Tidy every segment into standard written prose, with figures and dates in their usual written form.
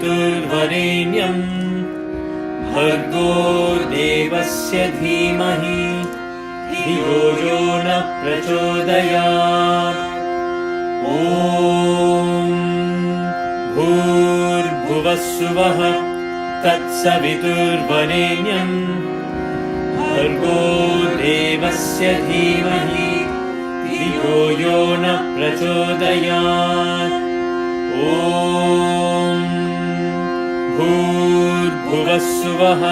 तत्सवितुर्वरेण्यं भर्गो देवस्य धीमहि धियो यो न प्रचोदयात्। ॐ भूर्भुवस्सुवः तत्सवितुर्वरेण्यं भर्गो देवस्य धीमहि धियो यो न प्रचोदयात्। ॐ भूर्भुवस्सुवः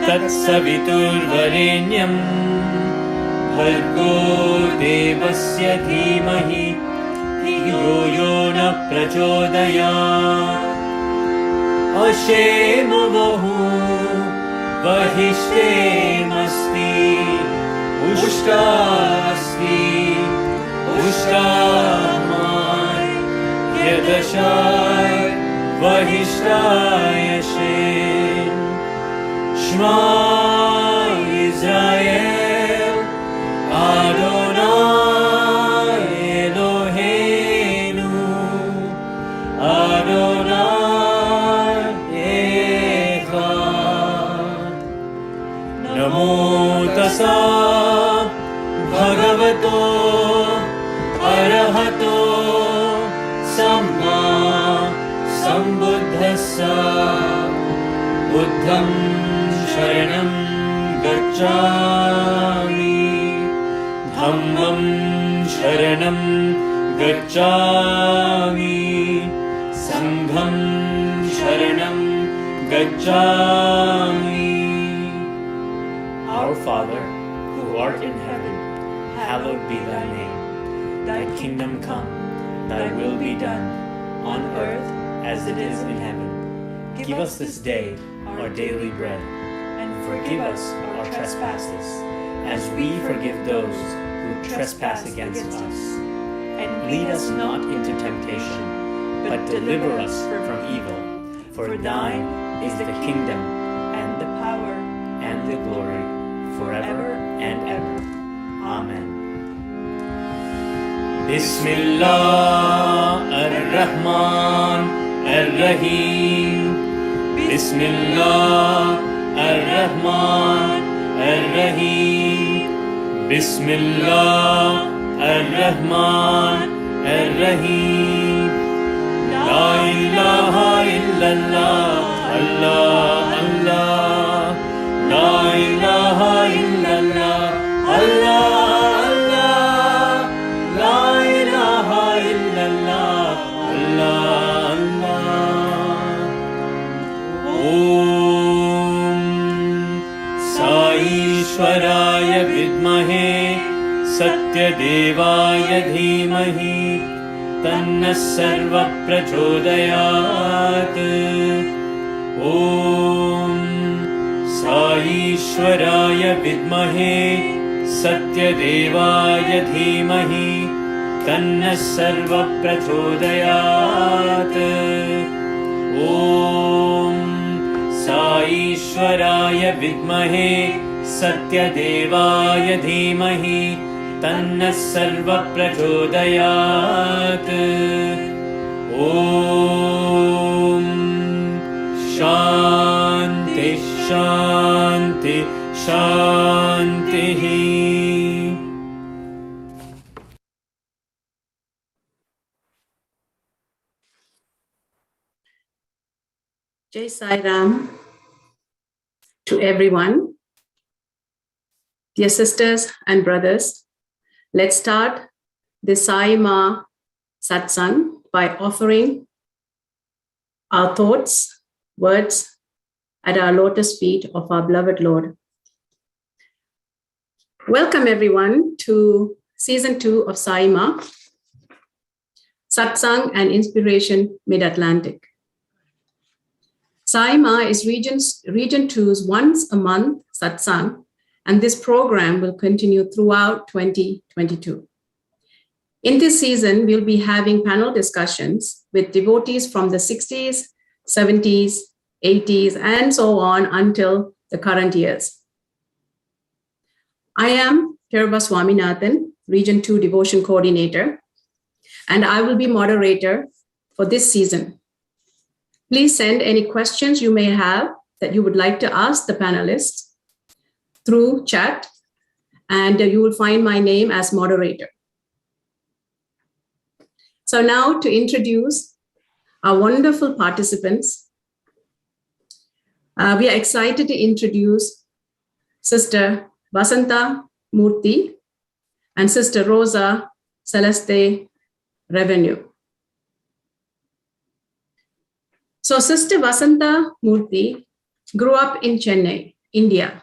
तत्सवितुर्वरेण्यं भर्गो देवस्य धीमहि धियो यो न प्रचोदयात्। अशेमवहु वहिष्ठेमस्ति उष्टास्ति उष्टामाय यदशाय वहिष्ठाय Shem. Shema Israel Adonai Eloheinu Adonai Echad. Namo tassa bhagavato arahato samma sambuddhassa. Buddham sharanam gacchami dhammam sharanam gacchami sangham sharanam gacchami. Our Father, who art in heaven, hallowed be thy name. Thy kingdom come, thy will be done, on earth as it is in heaven. Give us this day our daily bread, and forgive us our trespasses, as we forgive those who trespass against us. And lead us not into temptation, but deliver us from evil. For thine is the kingdom, and the power, and the glory, forever and ever. Amen. Bismillah ar-Rahman ar-Rahim. Bismillah ar-Rahman ar-Rahim. Bismillah ar-Rahman ar-Rahim. La ilaha illallah, Allah, Allah. La ilaha illallah, Allah, Allah. La ilaha illallah, Allah, Allah. Om Saishwaraya vidmahe Satyadevaya dhimahi Tanna sarva prachodayat. Om Saishwaraya vidmahe Satyadevaya dhimahi Tanna sarva prachodayat. Om Saishwaraya vidmahe Satyadevaya dhimahi Tanna sarva prachodayat. Om Shanti Shanti Shanti. Jai Sai Ram to everyone. Dear sisters and brothers, let's start the SAIMA Satsang by offering our thoughts, words at our lotus feet of our beloved Lord. Welcome everyone to season 2 of SAIMA, Satsang and Inspiration Mid-Atlantic. SAIMA is Region 2's once a month satsang, and this program will continue throughout 2022. In this season, we'll be having panel discussions with devotees from the 60s, 70s, 80s, and so on until the current years. I am Kiraba Swaminathan, Region 2 Devotion Coordinator, and I will be moderator for this season. Please send any questions you may have that you would like to ask the panelists through chat, and you will find my name as moderator. So now to introduce our wonderful participants, we are excited to introduce Sister Vasanta Murthy and Sister Rosa Celeste Revenue. So Sister Vasanta Murthy grew up in Chennai, India.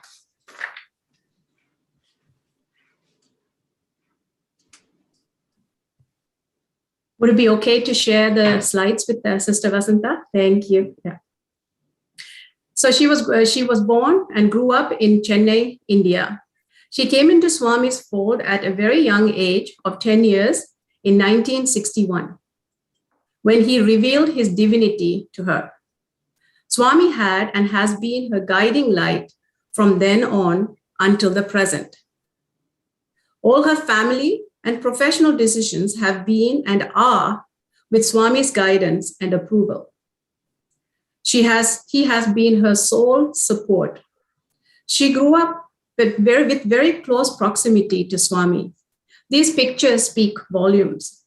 Would it be okay to share the slides with Sister Vasanta? Thank you. Yeah. So she was born and grew up in Chennai, India. She came into Swami's fold at a very young age of 10 years in 1961, when he revealed his divinity to her. Swami had and has been her guiding light from then on until the present. All her family and professional decisions have been and are with Swami's guidance and approval. He has been her sole support. She grew up with very close proximity to Swami. These pictures speak volumes.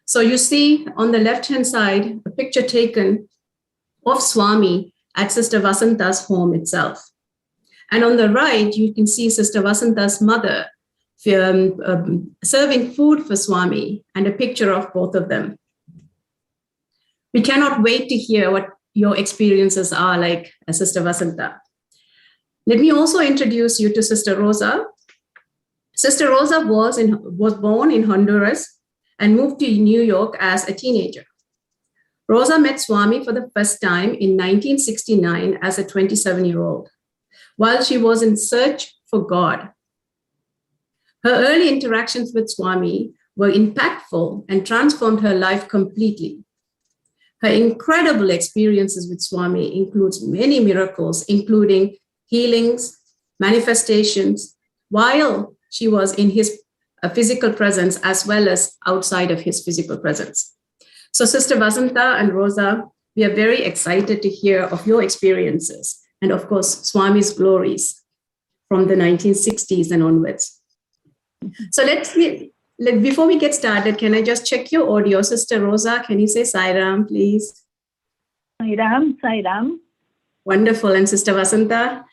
So you see on the left-hand side, a picture taken of Swami at Sister Vasanta's home itself. And on the right, you can see Sister Vasanta's mother serving food for Swami, and a picture of both of them. We cannot wait to hear what your experiences are like, Sister Vasanta. Let me also introduce you to Sister Rosa. Sister Rosa was born in Honduras and moved to New York as a teenager. Rosa met Swami for the first time in 1969 as a 27-year-old, while she was in search for God. Her early interactions with Swami were impactful and transformed her life completely. Her incredible experiences with Swami includes many miracles, including healings, manifestations, while she was in his physical presence as well as outside of his physical presence. So Sister Vasanta and Rosa, we are very excited to hear of your experiences and of course, Swami's glories from the 1960s and onwards. So before we get started, can I just check your audio? Sister Rosa, can you say Sairam, please? Sairam. Wonderful. And Sister Vasanta?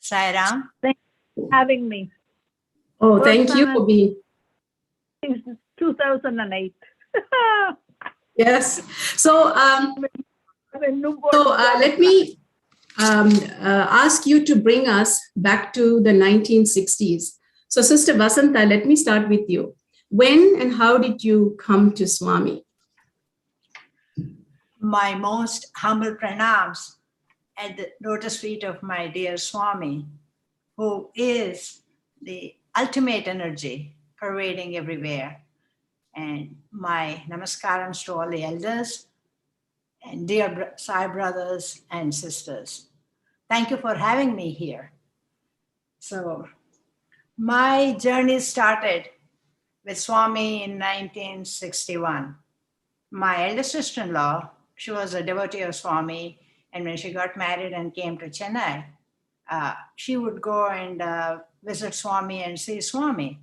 Sairam. Thanks for having me. Oh, thank you for being. Since 2008. Yes. So, let me ask you to bring us back to the 1960s. So, Sister Vasanta, let me start with you. When and how did you come to Swami? My most humble pranams at the lotus feet of my dear Swami, who is the ultimate energy pervading everywhere. And my namaskarams to all the elders and dear Sai brothers and sisters. Thank you for having me here. So, my journey started with Swami in 1961. My elder sister-in-law, she was a devotee of Swami, and when she got married and came to Chennai, she would go and visit Swami and see Swami.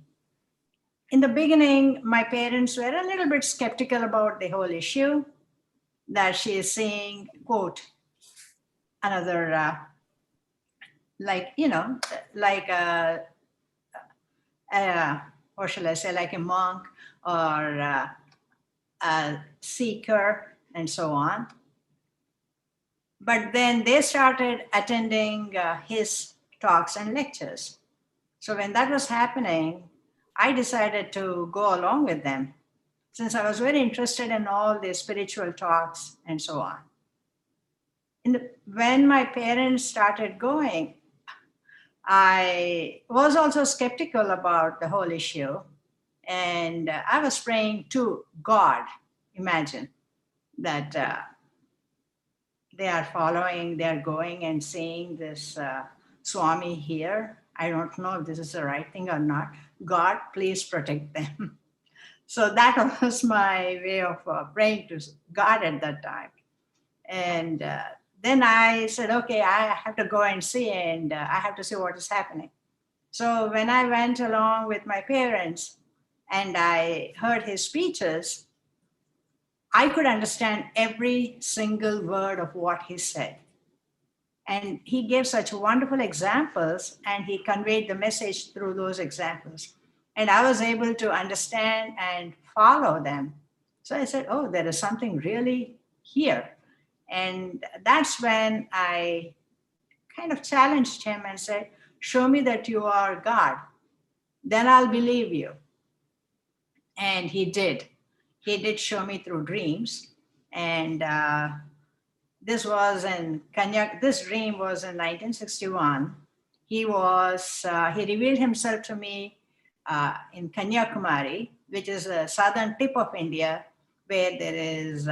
In the beginning, my parents were a little bit skeptical about the whole issue, that she is seeing, quote, another, what shall I say, like a monk or a seeker and so on. But then they started attending his talks and lectures. So when that was happening, I decided to go along with them, since I was very interested in all the spiritual talks and so on. when my parents started going, I was also skeptical about the whole issue. And I was praying to God. Imagine that they are following, they are going and seeing this Swami here. I don't know if this is the right thing or not. God, please protect them. So that was my way of praying to God at that time. And then I said, okay, I have to go and see, and I have to see what is happening. So when I went along with my parents and I heard his speeches, I could understand every single word of what he said. And he gave such wonderful examples, and he conveyed the message through those examples. And I was able to understand and follow them. So I said, oh, there is something really here. And that's when I kind of challenged him and said, show me that you are God, then I'll believe you. And he did. He did show me through dreams. And this dream was in 1961. He revealed himself to me in Kanyakumari, which is the southern tip of India, where there is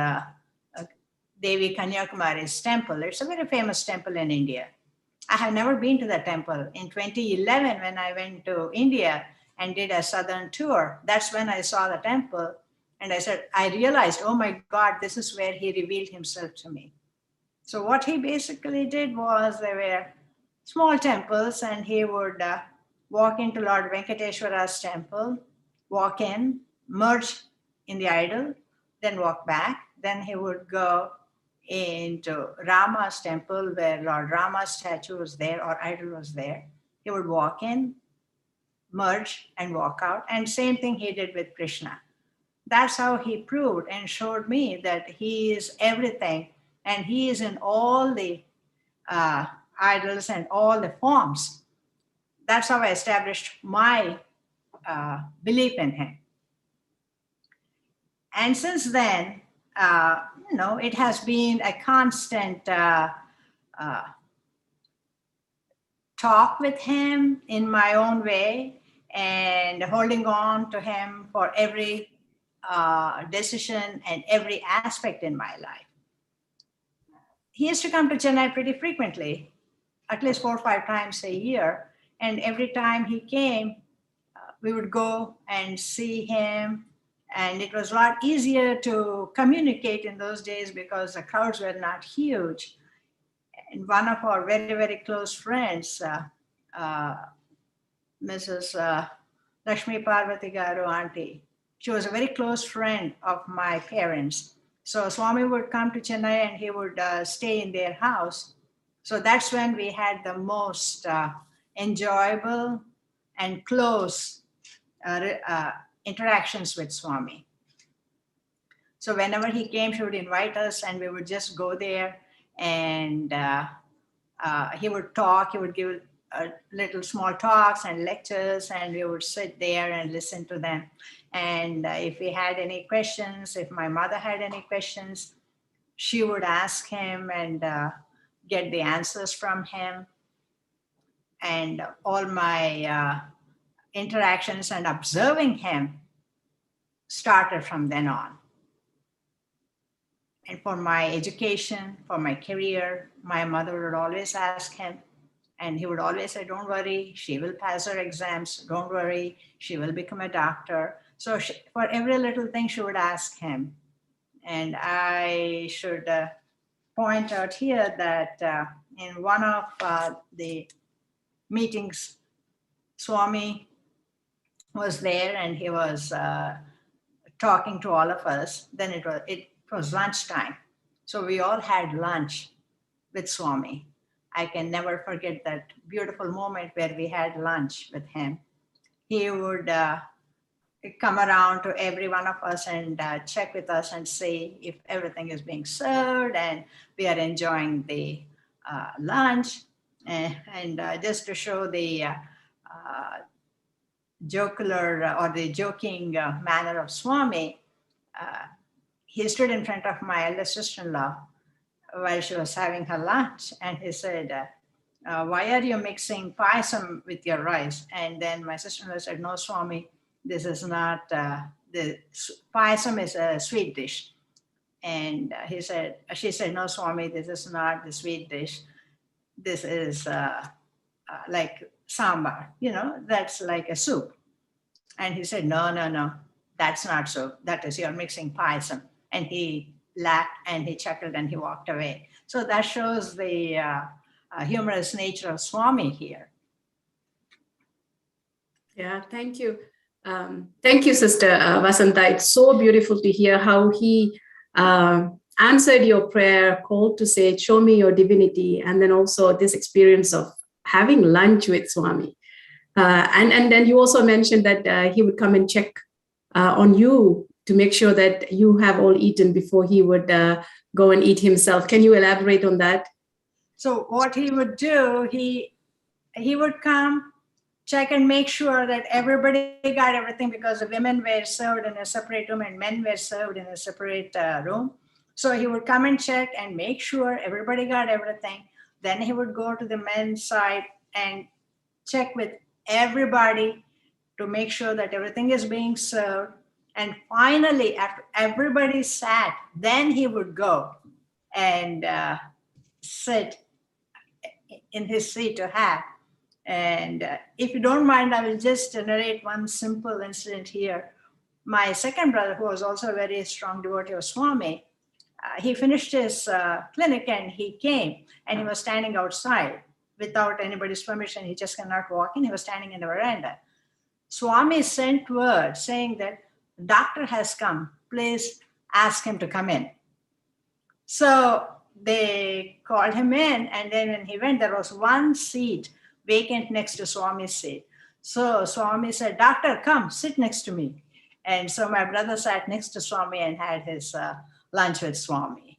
Devi Kanyakumari's temple. It's a very famous temple in India. I have never been to the temple. In 2011, when I went to India and did a southern tour, that's when I saw the temple. And I realized, oh my God, this is where he revealed himself to me. So what he basically did was, there were small temples, and he would walk into Lord Venkateshwara's temple, walk in, merge in the idol, then walk back. Then he would go into Rama's temple, where Lord Rama's statue was there or idol was there. He would walk in, merge, and walk out. And same thing he did with Krishna. That's how he proved and showed me that he is everything, and he is in all the idols and all the forms. That's how I established my belief in him. And since then, it has been a constant talk with him in my own way, and holding on to him for every decision and every aspect in my life. He used to come to Chennai pretty frequently, at least 4 or 5 times a year. And every time he came, we would go and see him. And it was a lot easier to communicate in those days because the crowds were not huge. And one of our very, very close friends, Mrs. Lakshmi Parvati Garu auntie, she was a very close friend of my parents. So Swami would come to Chennai and he would stay in their house. So that's when we had the most enjoyable and close interactions with Swami. So whenever he came, he would invite us and we would just go there, and he would talk, he would give little small talks and lectures, and we would sit there and listen to them. And if we had any questions, if my mother had any questions, she would ask him and get the answers from him. And all my interactions and observing him started from then on. And for my education, for my career, my mother would always ask him, and he would always say, don't worry, she will pass her exams. Don't worry, she will become a doctor. So for every little thing, she would ask him. And I should point out here that in one of the meetings, Swami was there and he was talking to all of us. Then it was lunchtime. So we all had lunch with Swami. I can never forget that beautiful moment where we had lunch with him. He would come around to every one of us and check with us and see if everything is being served and we are enjoying the lunch. And just to show the jocular or the joking manner of Swami, he stood in front of my elder sister-in-law while she was having her lunch, and he said, why are you mixing payasam with your rice? And then my sister-in-law said, no, Swami, this is not, the payasam is a sweet dish. And she said, no, Swami, this is not the sweet dish. This is like sambar, that's like a soup. And he said, no, that's not soup. That is, you're mixing payasam. And he laughed and he chuckled and he walked away. So that shows the humorous nature of Swami here. Yeah, thank you. Thank you, Sister Vasanta. It's so beautiful to hear how he answered your prayer, called to say, show me your divinity, and then also this experience of having lunch with Swami. And then you also mentioned that he would come and check on you to make sure that you have all eaten before he would go and eat himself. Can you elaborate on that? So what he would do, he would come, check and make sure that everybody got everything, because the women were served in a separate room and men were served in a separate room. So he would come and check and make sure everybody got everything. Then he would go to the men's side and check with everybody to make sure that everything is being served. And finally, after everybody sat, then he would go and sit in his seat to have. And if you don't mind, I will just narrate one simple incident here. My second brother, who was also a very strong devotee of Swami, he finished his clinic and he came and he was standing outside without anybody's permission. He just cannot walk in. He was standing in the veranda. Swami sent word saying that doctor has come. Please ask him to come in. So they called him in, and then when he went, there was one seat vacant next to Swami's seat. So Swami said, doctor, come, sit next to me. And so my brother sat next to Swami and had his lunch with Swami.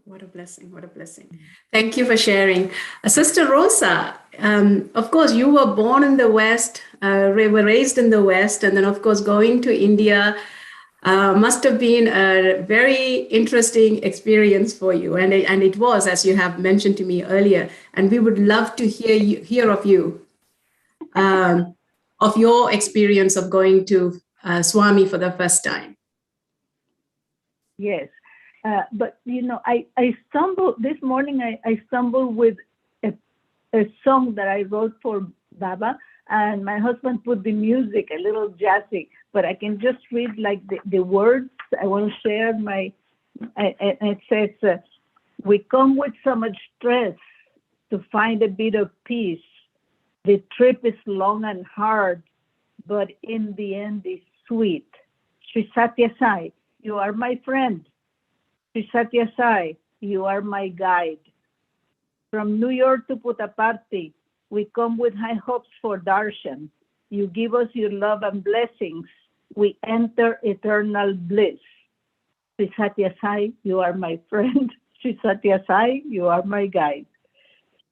What a blessing. What a blessing. Thank you for sharing. Sister Rosa, of course, you were born in the West, were raised in the West, and then, of course, going to India must have been a very interesting experience for you. And it was, as you have mentioned to me earlier. And we would love to hear of you, of your experience of going to Swami for the first time. Yes. But, I stumbled this morning, I stumbled with a song that I wrote for Baba, and my husband put the music a little jazzy, but I can just read like the words. I want to share it says, we come with so much stress to find a bit of peace. The trip is long and hard, but in the end it's sweet. Sri Satya Sai, you are my friend. Sri Satya Sai, you are my guide. From New York to Puttaparthi, we come with high hopes for darshan. You give us your love and blessings. We enter eternal bliss. Sri Satya Sai, you are my friend. Sri Satya Sai, you are my guide.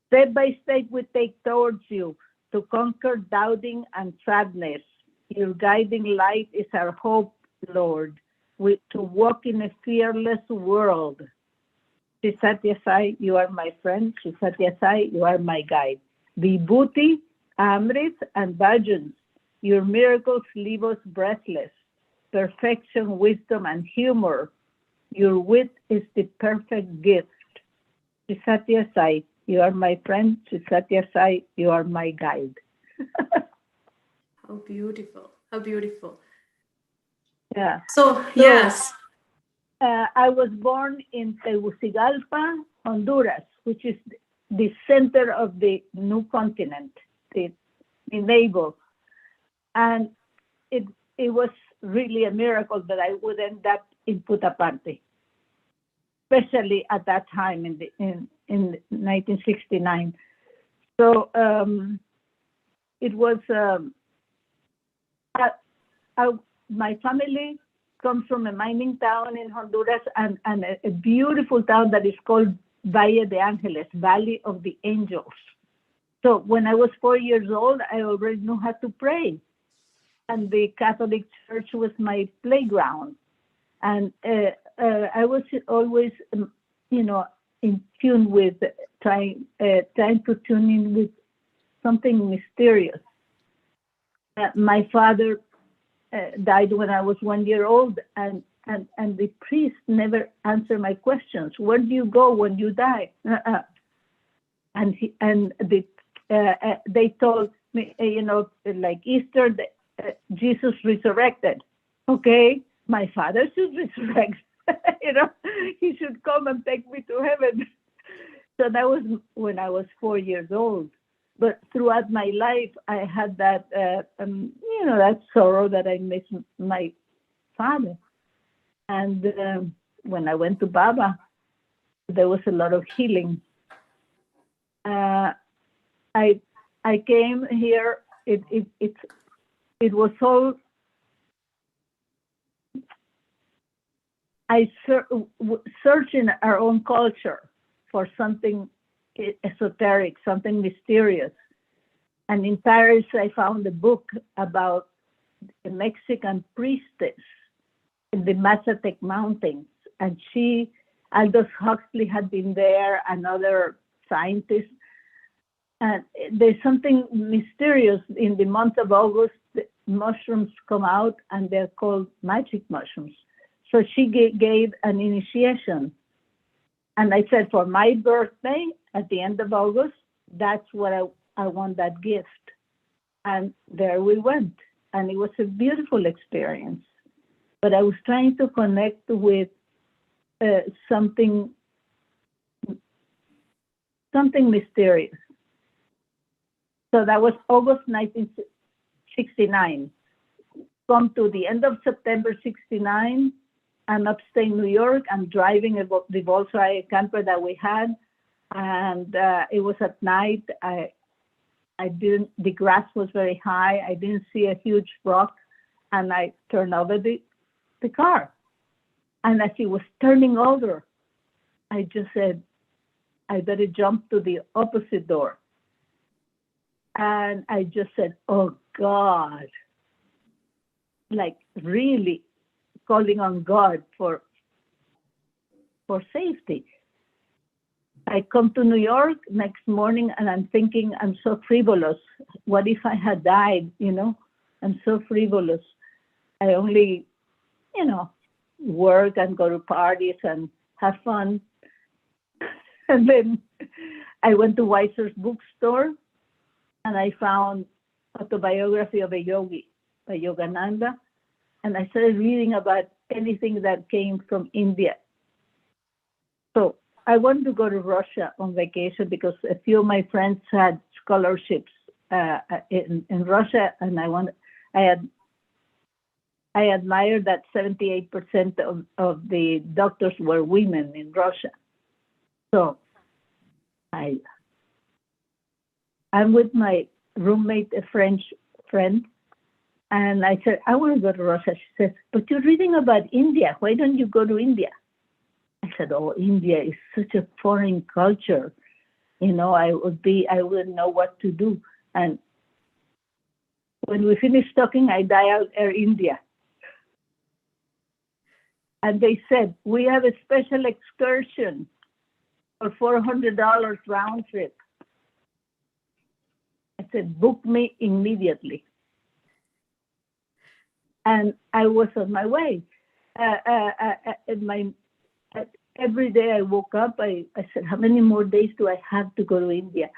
Step by step we take towards you to conquer doubting and sadness. Your guiding light is our hope, Lord, to walk in a fearless world. Sri Satya Sai, you are my friend. Sri Satya Sai, you are my guide. Vibhuti, Amrit, and Bhajans, your miracles leave us breathless. Perfection, wisdom, and humor. Your wit is the perfect gift. Sri Satya Sai, you are my friend. Sri Satya Sai, you are my guide. How beautiful. How beautiful. Yeah. So yes. I was born in Tegucigalpa, Honduras, which is the center of the new continent, the neighbor. And it was really a miracle that I would end up in Puttaparthi, especially at that time in 1969. So it was, my family comes from a mining town in Honduras and a beautiful town that is called Valle de Ángeles, Valley of the Angels. So when I was 4 years old, I already knew how to pray. And the Catholic Church was my playground. And I was always, in tune with trying to tune in with something mysterious. My father died when I was 1 year old, and the priest never answered my questions. Where do you go when you die? They told me, like Easter, Jesus resurrected. Okay, my father should resurrect. He should come and take me to heaven. So that was when I was 4 years old. But throughout my life, I had that, that sorrow that I miss my father. And when I went to Baba, there was a lot of healing. I came here. It was all. I search in our own culture for something esoteric, something mysterious. And in Paris, I found a book about a Mexican priestess in the Mazatec Mountains. And Aldous Huxley had been there, and other scientists. And there's something mysterious. In the month of August, the mushrooms come out, and they're called magic mushrooms. So she gave an initiation. And I said, for my birthday, at the end of August, that's what I want, that gift. And there we went. And it was a beautiful experience. But I was trying to connect with something mysterious. So that was August 1969. Come to the end of September 69, I'm upstate New York. I'm driving the Volkswagen camper that we had, and it was at night. The grass was very high. I didn't see a huge rock, and I turned over the car. And as it was turning over, I just said, I better jump to the opposite door. And I just said, oh God, like really calling on God for safety. I come to New York next morning, and I'm thinking, I'm so frivolous. What if I had died, I'm so frivolous. I only, work and go to parties and have fun. And then I went to Weiser's bookstore, and I found Autobiography of a Yogi by Yogananda. And I started reading about anything that came from India. So I wanted to go to Russia on vacation because a few of my friends had scholarships in Russia, and I admired that 78% of the doctors were women in Russia. So I'm with my roommate, a French friend, and I said, I want to go to Russia. She says, but you're reading about India. Why don't you go to India? I said, oh, India is such a foreign culture. I wouldn't know what to do. And when we finished talking, I dialed Air India. And they said, we have a special excursion for $400 round trip. I said, book me immediately. And I was on my way. Every day I woke up, I said, how many more days do I have to go to India?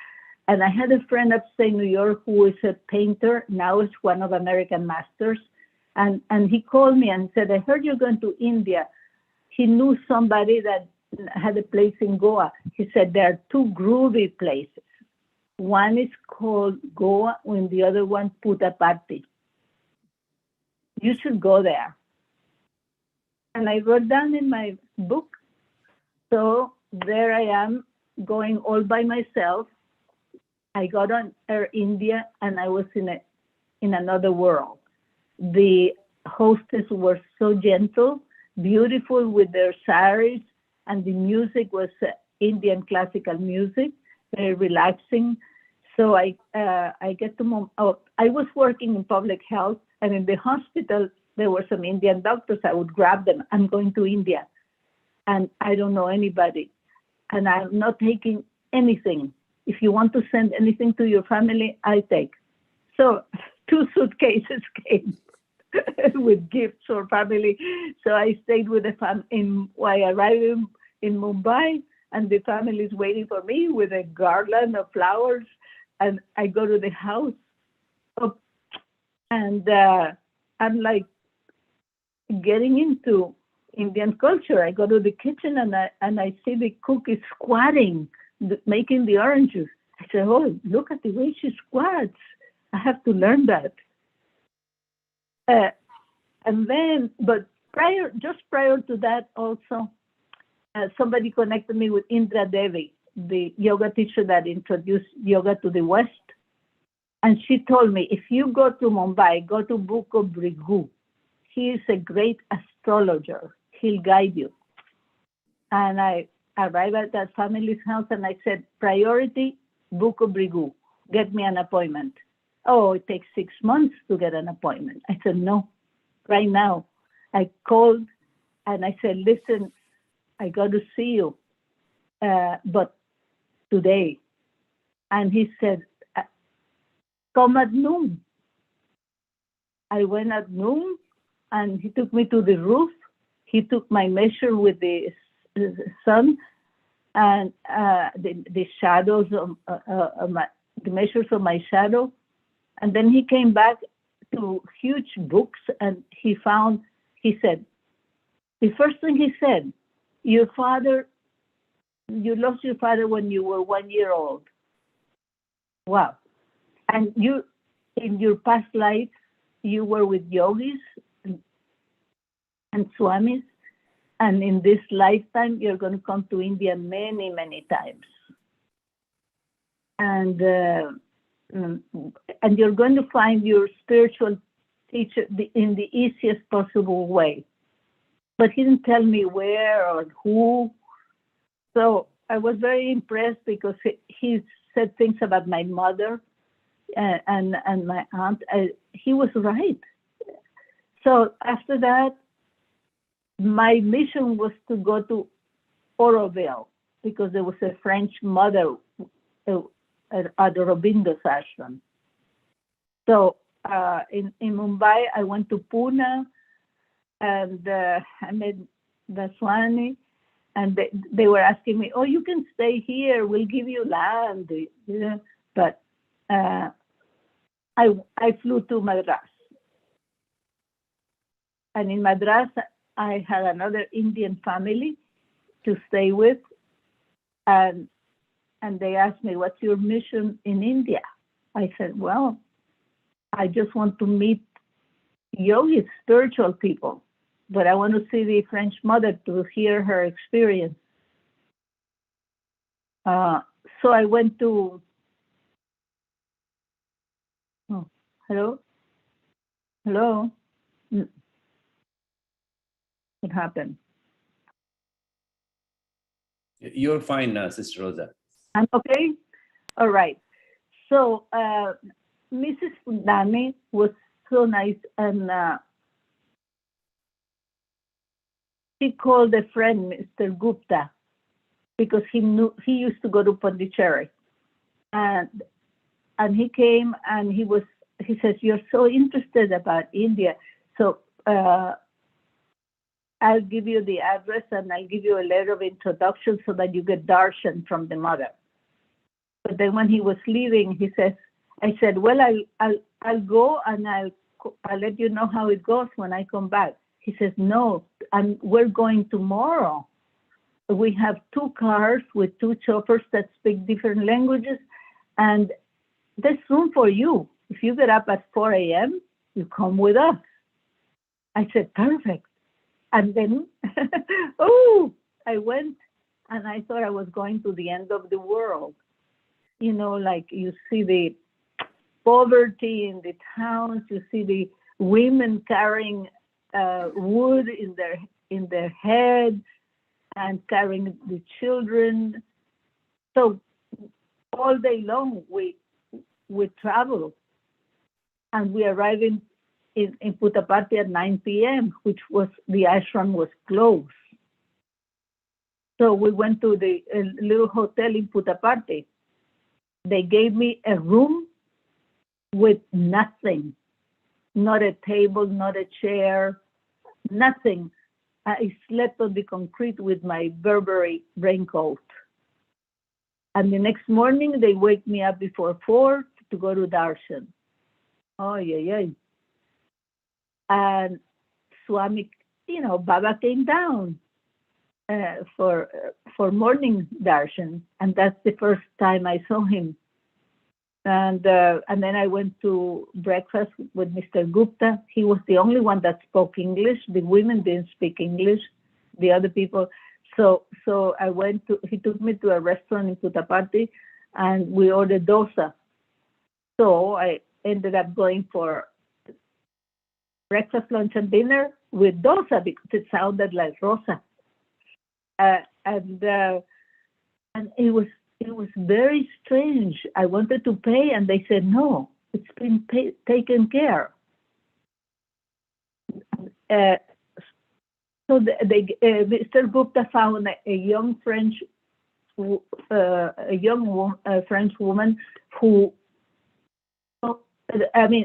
And I had a friend upstate New York who is a painter, now is one of American Masters. And he called me and said, I heard you're going to India. He knew somebody that had a place in Goa. He said, there are two groovy places. One is called Goa, and the other one, Puttaparthi. You should go there. And I wrote down in my book. So there I am, going all by myself. I got on Air India, and I was in another world. The hostess were so gentle, beautiful with their saris, and the music was Indian classical music, very relaxing. So I get to I was working in public health, and in the hospital there were some Indian doctors. I would grab them. I'm going to India, and I don't know anybody. and I'm not taking anything. If you want to send anything to your family, I take. So 2 suitcases came with gifts for family. So I stayed with the family. I arrived in Mumbai, and the family is waiting for me with a garland of flowers. And I go to the house, and I'm like getting into Indian culture. I go to the kitchen, and I see the cook is squatting, making the orange juice. I said, "Oh, look at the way she squats. I have to learn that." And then, but just prior to that, also, somebody connected me with Indra Devi, the yoga teacher that introduced yoga to the West. And she told me, if you go to Mumbai, go to Buko Brigu. He is a great astrologer. He'll guide you. And I arrived at that family's house, and I said, priority, Buko Brigu. Get me an appointment. Oh, it takes 6 months to get an appointment. I said, no, right now. I called, and I said, listen, I got to see you, but today. And he said, come at noon. I went at noon, and he took me to the roof. He took my measure with the sun, and the shadows of the measures of my shadow. And then he came back to huge books, and he said, the first thing he said, you lost your father when you were 1 year old. Wow. And you, in your past life, you were with yogis and swamis. And in this lifetime, you're going to come to India many, many times. And you're going to find your spiritual teacher in the easiest possible way. But he didn't tell me where or who. So I was very impressed because he said things about my mother and my aunt. He was right. So after that, my mission was to go to Oroville because there was a French mother at the Robindo's ashram. So in Mumbai, I went to Pune, and I met Daswani, and they were asking me, oh, you can stay here, we'll give you land. But I flew to Madras. And in Madras, I had another Indian family to stay with. And they asked me, what's your mission in India? I said, well, I just want to meet yogis, spiritual people, but I want to see the French mother to hear her experience. So I went to, hello? What happened? You're fine, Sister Rosa. I'm okay? All right. So Mrs. Fundani was so nice, and she called a friend, Mr. Gupta, because he used to go to Pondicherry. And he came, and he says, you're so interested about India. So I'll give you the address, and I'll give you a letter of introduction so that you get darshan from the mother. But then when he was leaving, I said, well, I'll go, and I'll let you know how it goes when I come back. He says, no, we're going tomorrow. We have 2 cars with 2 chauffeurs that speak different languages, and there's room for you. If you get up at 4 a.m., you come with us. I said, perfect. And then, I went, and I thought I was going to the end of the world. You know, like you see the poverty in the towns, you see the women carrying wood in their head and carrying the children. So all day long we travel, and we arrive in Puttaparthi at 9 p.m., which was, the ashram was closed. So we went to the little hotel in Puttaparthi. They gave me a room with nothing, not a table, not a chair, nothing. I slept on the concrete with my Burberry raincoat. And the next morning, they wake me up before 4 to go to darshan. Oh, yeah. And Swami, Baba came down for morning darshan, and that's the first time I saw him. And then I went to breakfast with Mr. Gupta. He was the only one that spoke English. The women didn't speak English. The other people. So he took me to a restaurant in Puttaparthi, and we ordered dosa. So I ended up going for breakfast, lunch, and dinner with dosa because it sounded like rosa. And it was very strange. I wanted to pay, and they said no, it's been taken care. So Mr. Gupta found a young French woman who,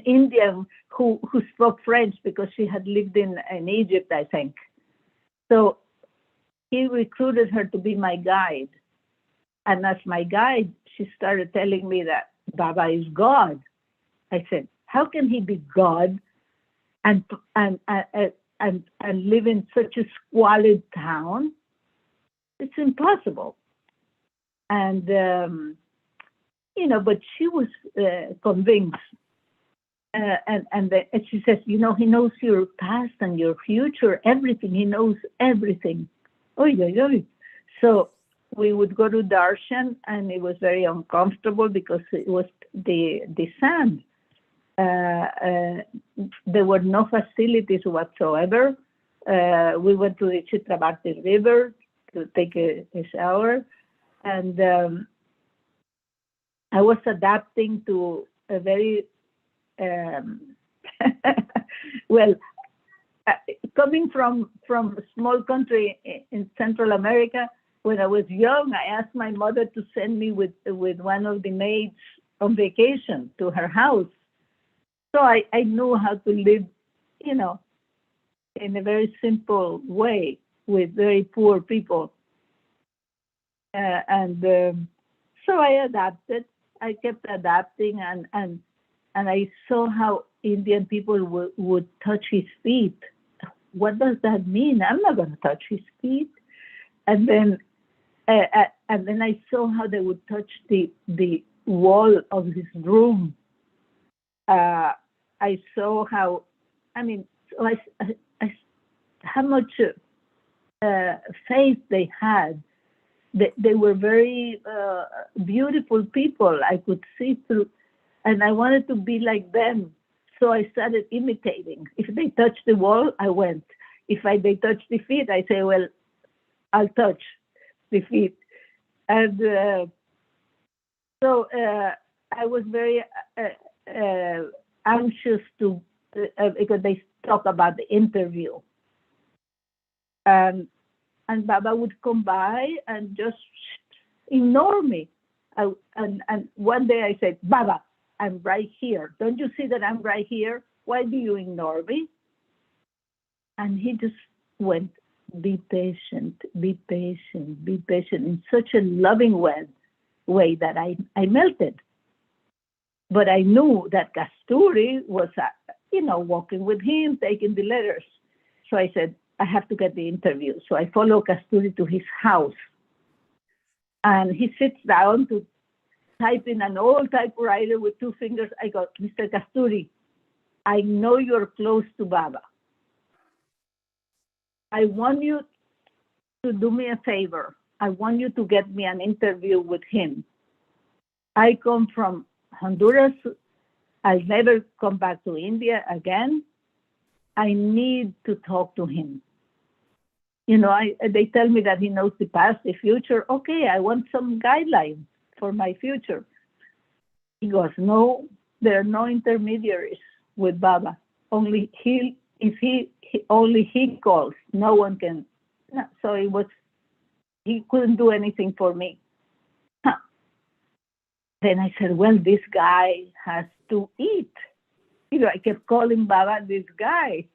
Indian, who spoke French because she had lived in Egypt, I think. So he recruited her to be my guide. And as my guide, she started telling me that Baba is God. I said, how can he be God and live in such a squalid town? It's impossible. And, but she was convinced. And she says, he knows your past and your future, everything. He knows everything. So we would go to darshan, and it was very uncomfortable because it was the sand. There were no facilities whatsoever. We went to the Chitravarti River to take a shower, and I was adapting to a very coming from a small country in Central America. When I was young, I asked my mother to send me with one of the maids on vacation to her house. So I knew how to live, in a very simple way with very poor people. So I adapted. I kept adapting, and I saw how Indian people would touch his feet. What does that mean? I'm not going to touch his feet. And then I saw how they would touch the wall of his room. I saw how, how much faith they had. They were very beautiful people. I could see through, and I wanted to be like them. So I started imitating. If they touched the wall, I went. If they touched the feet, I say, well, I'll touch the feet. And so I was very anxious to, because they talk about the interview. And Baba would come by and just ignore me. And one day I said, Baba, I'm right here. Don't you see that I'm right here? Why do you ignore me? And he just went, be patient, be patient, be patient, in such a loving way that I melted. But I knew that Kasturi was, walking with him, taking the letters. So I said, I have to get the interview. So I follow Kasturi to his house. And he sits down to type in an old typewriter with 2 fingers. I go, Mr. Kasturi, I know you're close to Baba. I want you to do me a favor. I want you to get me an interview with him. I come from Honduras. I'll never come back to India again. I need to talk to him. They tell me that he knows the past, the future. Okay, I want some guidelines for my future. He goes, no, there are no intermediaries with Baba. Only only he calls. No one can. No. So it was He couldn't do anything for me. Huh. Then I said, well, this guy has to eat. I kept calling Baba this guy.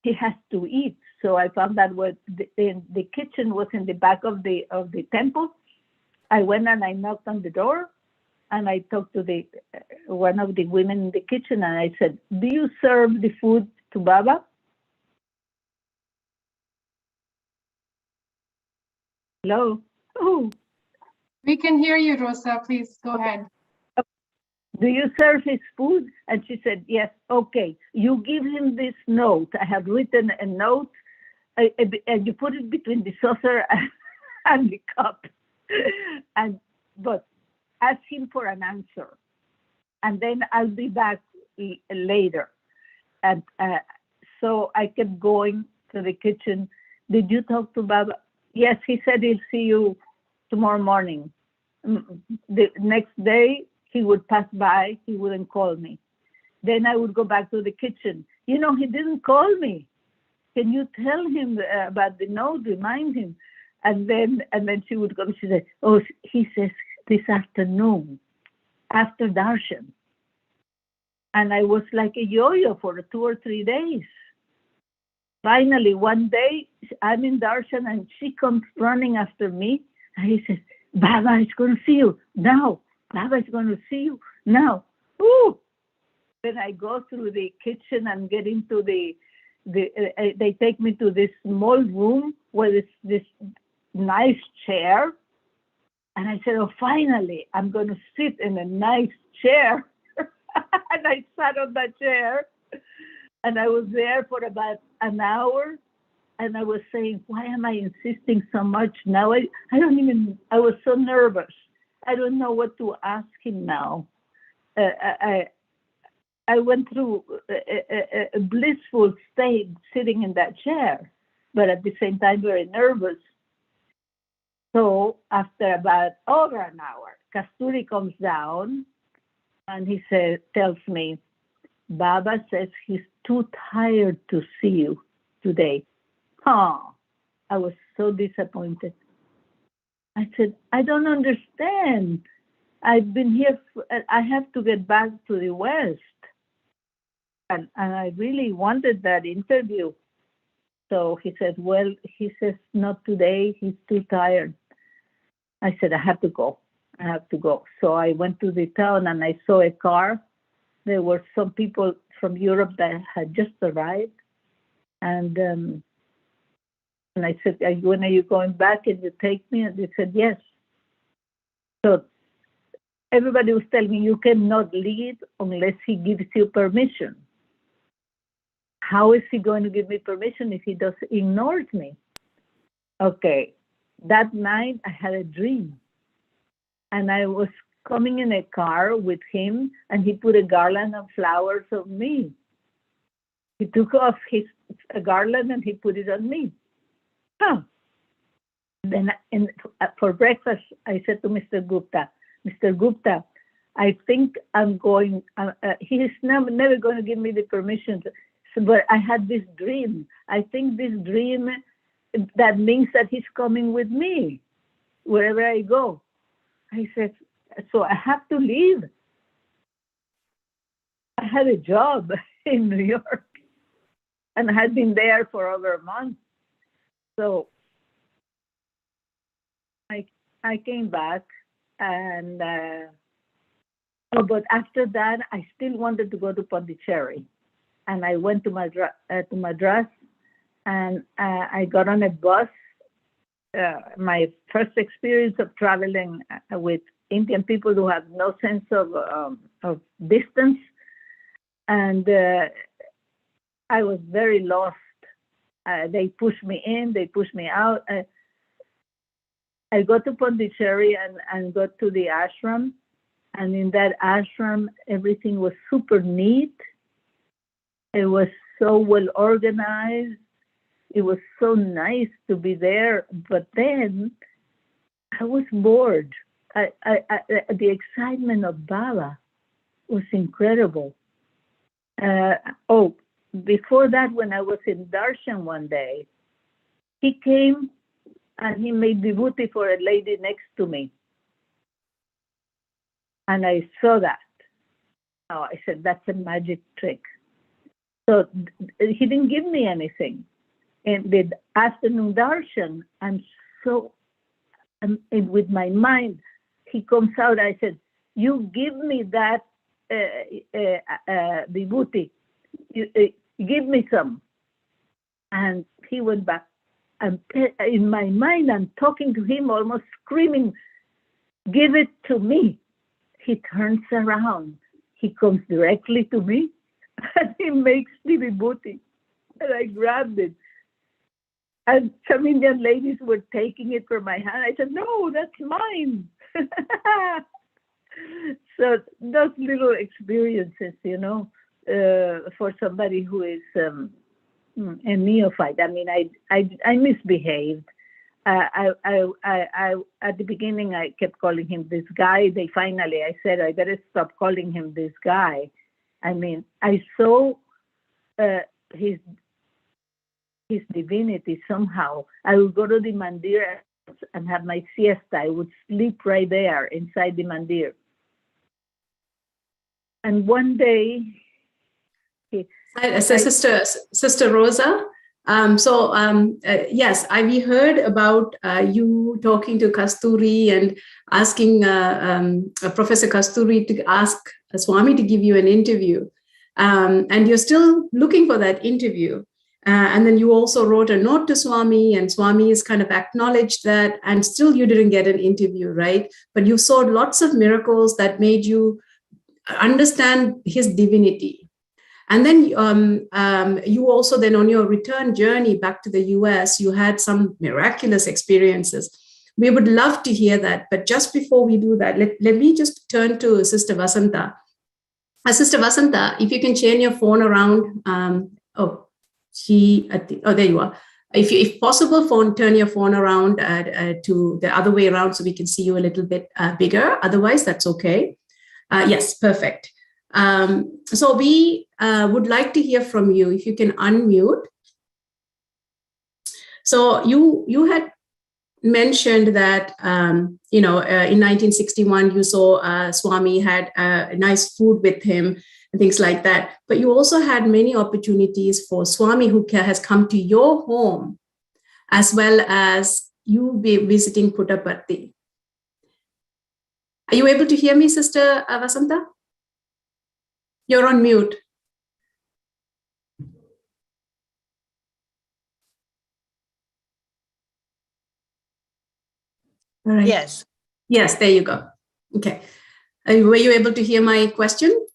He has to eat. So I found that the kitchen was in the back of the temple. I went and I knocked on the door, and I talked to one of the women in the kitchen, and I said, do you serve the food to Baba? Hello? Oh, We can hear you, Rosa. Please go ahead. do you serve his food? And she said, yes. Okay, you give him this note. I have written a note, and you put it between the saucer and the cup. But ask him for an answer, and then I'll be back later. And so I kept going to the kitchen. Did you talk to Baba? Yes, he said he'll see you tomorrow morning. The next day, he would pass by. He wouldn't call me. Then I would go back to the kitchen. He didn't call me. Can you tell him about the note? Remind him. And then she would come. She said, oh, he says this afternoon, after darshan. And I was like a yo-yo for 2 or 3 days. Finally, one day, I'm in darshan, and she comes running after me. And he says, Baba is going to see you now. Baba is going to see you now. Ooh! Then I go through the kitchen and get into they take me to this small room where there's this nice chair. And I said, oh, finally, I'm going to sit in a nice chair. And I sat on that chair. And I was there for about an hour. And I was saying, why am I insisting so much now? I was so nervous. I don't know what to ask him now. I went through a blissful state sitting in that chair, but at the same time very nervous. So after about over an hour, Kasturi comes down and he tells me, Baba says he's too tired to see you today. Oh, I was so disappointed. I said, I don't understand. I've been here, I have to get back to the West. And I really wanted that interview. So he said, well, he says, not today, he's too tired. I said, I have to go. So I went to the town and I saw a car. There were some people from Europe that had just arrived. And I said, when are you going back? Can you take me? And they said, yes. So everybody was telling me, you cannot leave unless he gives you permission. How is he going to give me permission if he just ignores me? Okay, that night I had a dream. And I was coming in a car with him, and he put a garland of flowers on me. He took off his garland and he put it on me. Huh. Then for breakfast, I said to Mr. Gupta, I think I'm going, he is never going to give me the permission. But I had this dream. I think this dream, that means that he's coming with me wherever I go. I said, so I have to leave. I had a job in New York and I had been there for over a month. So I came back and, but after that, I still wanted to go to Pondicherry. And I went to Madras, and I got on a bus. My first experience of traveling with Indian people who have no sense of distance, and I was very lost. They pushed me in, they pushed me out. I got to Pondicherry and got to the ashram, and in that ashram, everything was super neat. It was so well organized. It was so nice to be there. But then I was bored. The excitement of Baba was incredible. Before that, when I was in darshan one day, he came and he made vibhuti for a lady next to me. And I saw that. Oh, I said, that's a magic trick. So he didn't give me anything. And the afternoon darshan, with my mind, he comes out. I said, you give me that vibhuti. Give me some. And he went back. And in my mind, I'm talking to him, almost screaming, give it to me. He turns around. He comes directly to me and he makes the vibhuti. And I grabbed it. And some Indian ladies were taking it from my hand. I said, no, that's mine. So those little experiences, for somebody who is a neophyte. I mean, I misbehaved. I at the beginning, I kept calling him this guy. I said, I better stop calling him this guy. I mean, I saw his divinity somehow. I would go to the mandir and have my siesta. I would sleep right there inside the mandir. And one day, Sister Rosa. Yes, we heard about you talking to Kasturi and asking Professor Kasturi to ask Swami to give you an interview. And you're still looking for that interview. And then you also wrote a note to Swami, and Swami has kind of acknowledged that, and still you didn't get an interview, right? But you saw lots of miracles that made you understand his divinity. And then you also then on your return journey back to the US, you had some miraculous experiences. We would love to hear that. But just before we do that, let me just turn to Sister Vasanta. Sister Vasanta, if you can chain your phone around. There you are. If possible, turn your phone around to the other way around so we can see you a little bit bigger. Otherwise, that's okay. Yes, perfect. So we would like to hear from you if you can unmute. So you had mentioned that in 1961 you saw Swami had nice food with him and things like that. But you also had many opportunities for Swami who has come to your home, as well as you be visiting Puttaparthi. Are you able to hear me, Sister Vasanta? You're on mute. All right. Yes. Yes, there you go. Okay. Were you able to hear my question?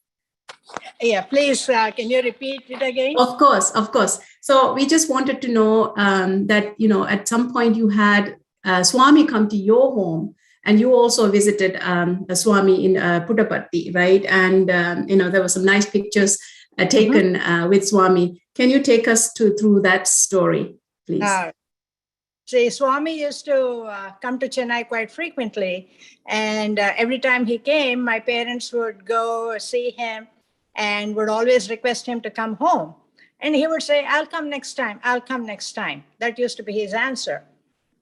Yeah, please, can you repeat it again? Of course. So we just wanted to know that, at some point you had Swami come to your home, and you also visited a Swami in Puttaparthi, right? And, there were some nice pictures taken with Swami. Can you take us through that story, please? See, Swami used to come to Chennai quite frequently. And every time he came, my parents would go see him and would always request him to come home. And he would say, I'll come next time. I'll come next time. That used to be his answer.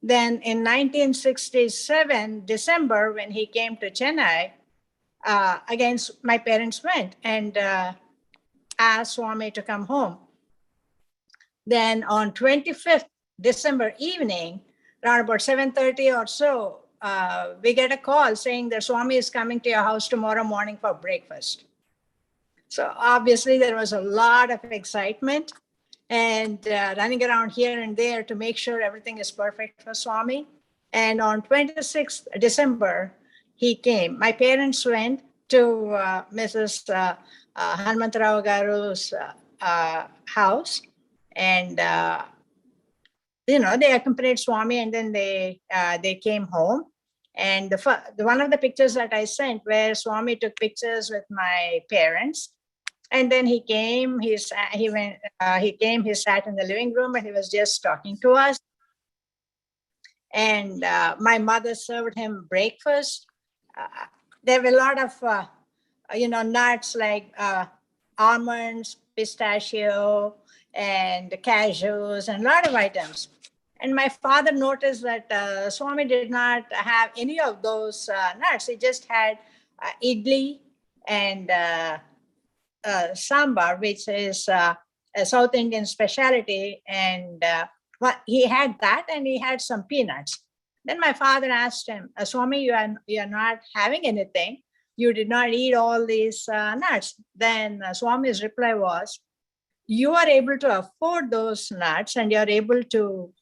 Then in 1967, December, when he came to Chennai, again, my parents went and asked Swami to come home. Then on 25th December evening, around about 7:30 or so, we get a call saying that Swami is coming to your house tomorrow morning for breakfast. So obviously there was a lot of excitement and running around here and there to make sure everything is perfect for Swami. And on 26th December, he came. My parents went to Mrs. Hanmantarao Garu's house, and they accompanied Swami, and then they came home. And one of the pictures that I sent where Swami took pictures with my parents. And then he came, he sat in the living room, and he was just talking to us. And my mother served him breakfast. There were a lot of, nuts like almonds, pistachio, and cashews, and a lot of items. And my father noticed that Swami did not have any of those nuts. He just had idli and sambar, which is a South Indian specialty. And he had that, and he had some peanuts. Then my father asked him, Swami, you are not having anything. You did not eat all these nuts. Then Swami's reply was, you are able to afford those nuts and you're able to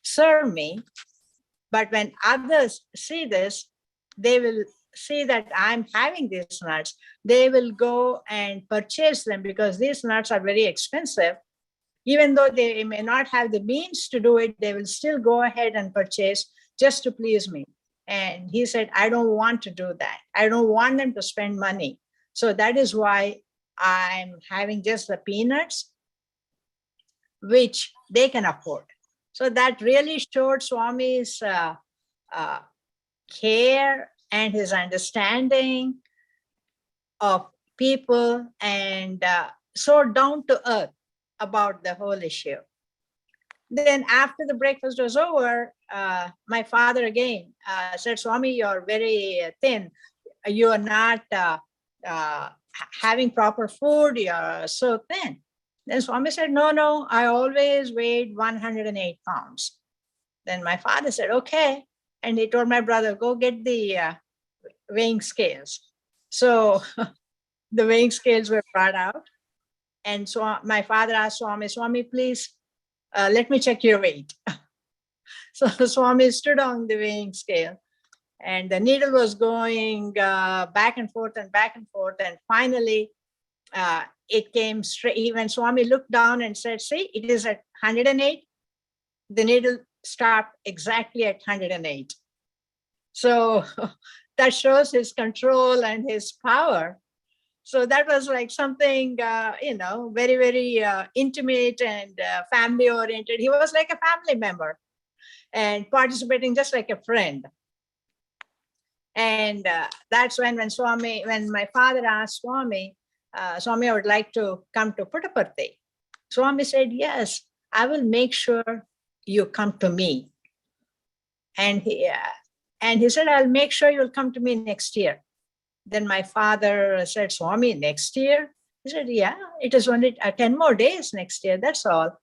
serve me. But when others see this, they will see that I'm having these nuts. They will go and purchase them because these nuts are very expensive. Even though they may not have the means to do it, they will still go ahead and purchase just to please me. And he said, I don't want to do that. I don't want them to spend money. So that is why I'm having just the peanuts, which they can afford. So that really showed Swami's care and his understanding of people, and so down to earth about the whole issue. Then after the breakfast was over, my father again said, Swami, you're very thin. You are not having proper food. You're so thin. Then Swami said, no, I always weighed 108 pounds. Then my father said, okay. And he told my brother, go get the weighing scales. So the weighing scales were brought out. And so my father asked Swami, please let me check your weight. So Swami stood on the weighing scale, and the needle was going back and forth. And finally it came straight. When Swami looked down and said, see, it is at 108, the needle stopped exactly at 108. So that shows his control and his power. So that was like something, very, very intimate and family oriented. He was like a family member and participating just like a friend. And that's when my father asked Swami, Swami, I would like to come to Puttaparthi. Swami said, yes, I will make sure you come to me. And he said, I'll make sure you'll come to me next year. Then my father said, Swami, next year? He said, yeah, it is only 10 more days next year, that's all.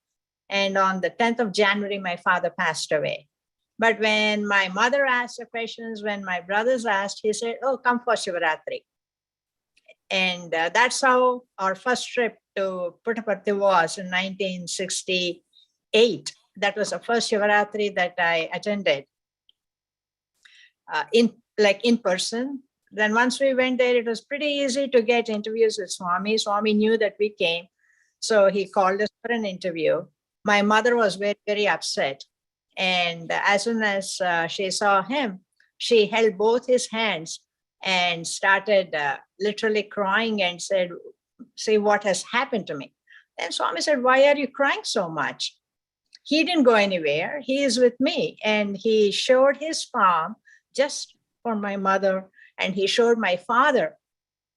And on the 10th of January, my father passed away. But when my mother asked the questions, when my brothers asked, he said, oh, come for Shivaratri. And that's how our first trip to Puttaparthi was in 1968. That was the first Shivaratri that I attended in person. Then once we went there, it was pretty easy to get interviews with Swami. Swami knew that we came, so he called us for an interview. My mother was very, very upset. And as soon as she saw him, she held both his hands and started literally crying and said, see what has happened to me. Then Swami said, why are you crying so much? He didn't go anywhere. He is with me. And he showed his palm just for my mother. And he showed my father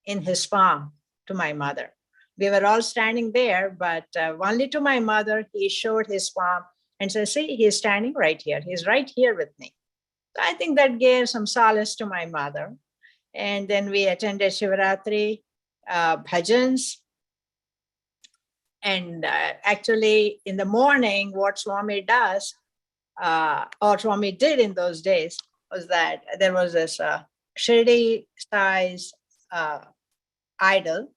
in his palm to my mother. We were all standing there, but only to my mother, he showed his palm and said, see, he's standing right here. He's right here with me. So I think that gave some solace to my mother. And then we attended Shivaratri, bhajans. And actually in the morning, what Swami does, or Swami did in those days, was that there was this Shirdi size idol,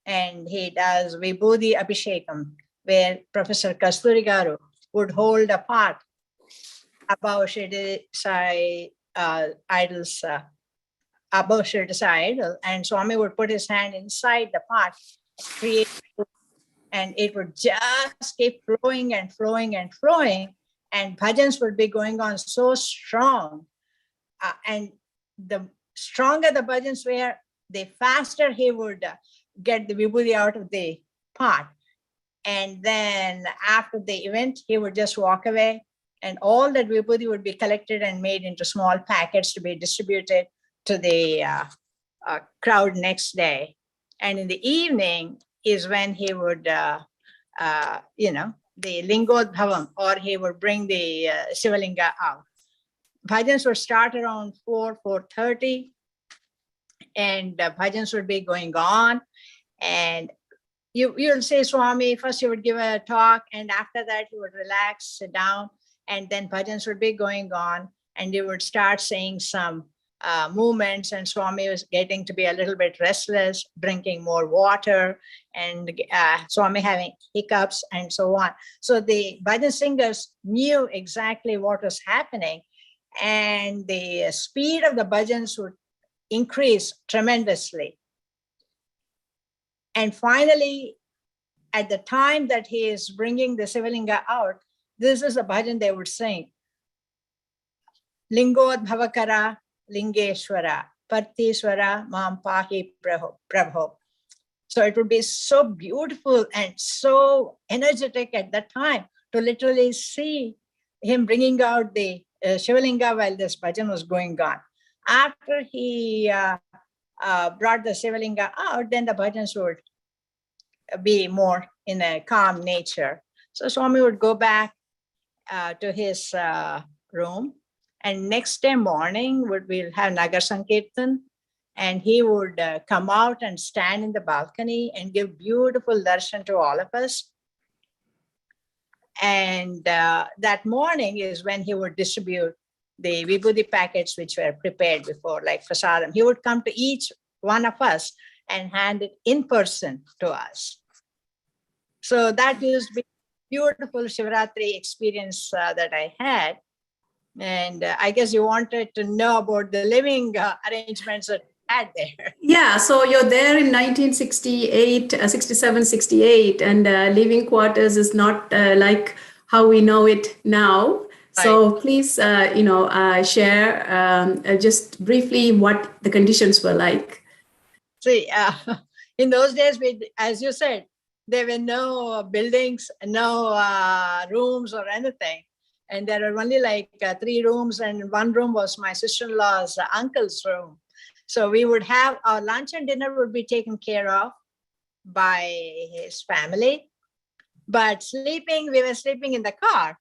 and he does Vibhuti Abhishekam, where Professor Kasturi Garu would hold a pot above Shirdi Sai idol's above Shirdi Sai idol, and Swami would put his hand inside the pot, create, and it would just keep flowing and flowing and flowing, and bhajans would be going on so strong, and the stronger the bhajans were, the faster he would get the vibhuti out of the pot. And then after the event, he would just walk away, and all that vibhuti would be collected and made into small packets to be distributed to the crowd next day. And in the evening is when he would, the Lingodbhavam, or he would bring the Shivalinga out. Bhajans would start around 4:30, and bhajans would be going on. And you'll say, Swami, first you would give a talk, and after that you would relax, sit down, and then bhajans would be going on, and you would start saying some movements, and Swami was getting to be a little bit restless, drinking more water, and Swami having hiccups and so on. So the bhajan singers knew exactly what was happening, and the speed of the bhajans would increase tremendously. And finally, at the time that he is bringing the Sivalinga out, this is a bhajan they would sing. Lingod Bhavakara Lingeshwara Partiswara Mam Pahi Prabho. So it would be so beautiful and so energetic at that time to literally see him bringing out the Shivalinga while this bhajan was going on. After he brought the Sivalinga out, then the bhajans would be more in a calm nature. So Swami would go back to his room, and next day morning we'll have Nagar Sankirtan, and he would come out and stand in the balcony and give beautiful darshan to all of us. And that morning is when he would distribute the vibhuti packets which were prepared before, like prasadam. He would come to each one of us and hand it in person to us. So that used to be a beautiful Shivaratri experience that I had. And I guess you wanted to know about the living arrangements that I had there. Yeah, so you're there in 1968, 67, 68, and living quarters is not like how we know it now. So please, share just briefly what the conditions were like. See, in those days, as you said, there were no buildings, no rooms or anything. And there were only like 3 rooms, and one room was my sister-in-law's uncle's room. So we would have our lunch and dinner would be taken care of by his family. But sleeping, we were sleeping in the car.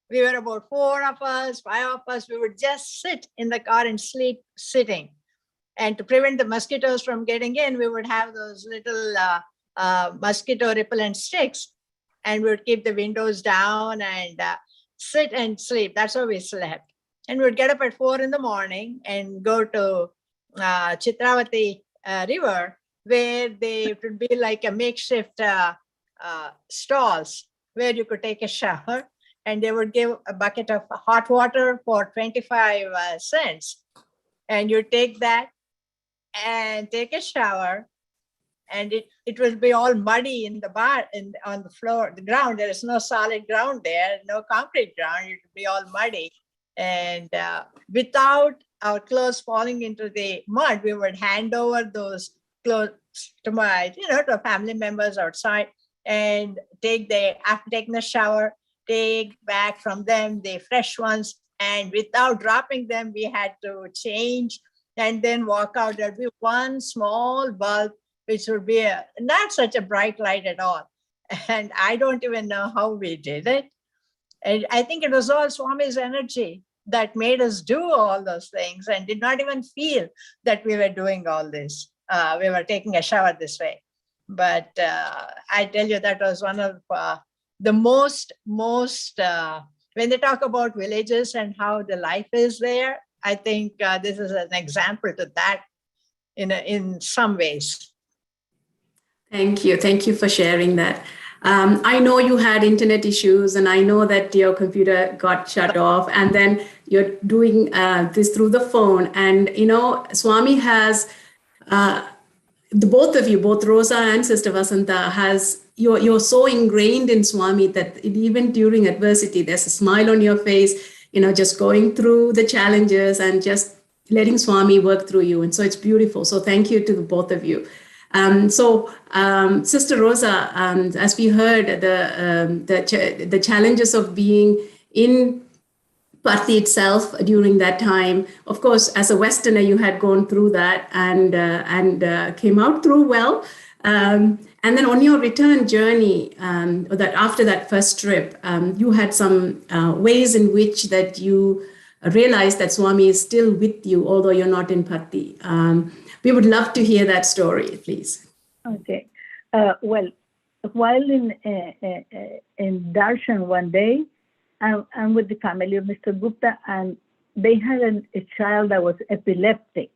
We were about 4 of us, 5 of us. We would just sit in the car and sleep sitting. And to prevent the mosquitoes from getting in, we would have those little mosquito repellent sticks, and we would keep the windows down and sit and sleep. That's how we slept. And we would get up at 4 in the morning and go to Chitravati river, where they would be like a makeshift stalls where you could take a shower, and they would give a bucket of hot water for 25 cents. And you take that and take a shower, and it will be all muddy in the bar on the floor, the ground. There is no solid ground there, no concrete ground. It will be all muddy. And without our clothes falling into the mud, we would hand over those clothes to to family members outside, and after taking the shower, take back from them the fresh ones, and without dropping them, we had to change and then walk out. There'd be one small bulb, which would be not such a bright light at all. And I don't even know how we did it. And I think it was all Swami's energy that made us do all those things, and did not even feel that we were doing all this. We were taking a shower this way. But I tell you, that was one of the most, when they talk about villages and how the life is there, I think this is an example to that in some ways. Thank you. Thank you for sharing that. I know you had internet issues, and I know that your computer got shut off, and then you're doing this through the phone. And, Swami has, the both of you, both Rosa and Sister Vasanta, you're so ingrained in Swami that even during adversity, there's a smile on your face, just going through the challenges and just letting Swami work through you. And so it's beautiful. So thank you to the both of you. Sister Rosa, as we heard, the challenges of being in Parthi itself during that time. Of course, as a Westerner, you had gone through that and came out through well. And then on your return journey, or that after that first trip, you had some ways in which that you realized that Swami is still with you, although you're not in Patti. We would love to hear that story, please. Okay. Well, while in Darshan one day, I'm with the family of Mr. Gupta, and they had a child that was epileptic.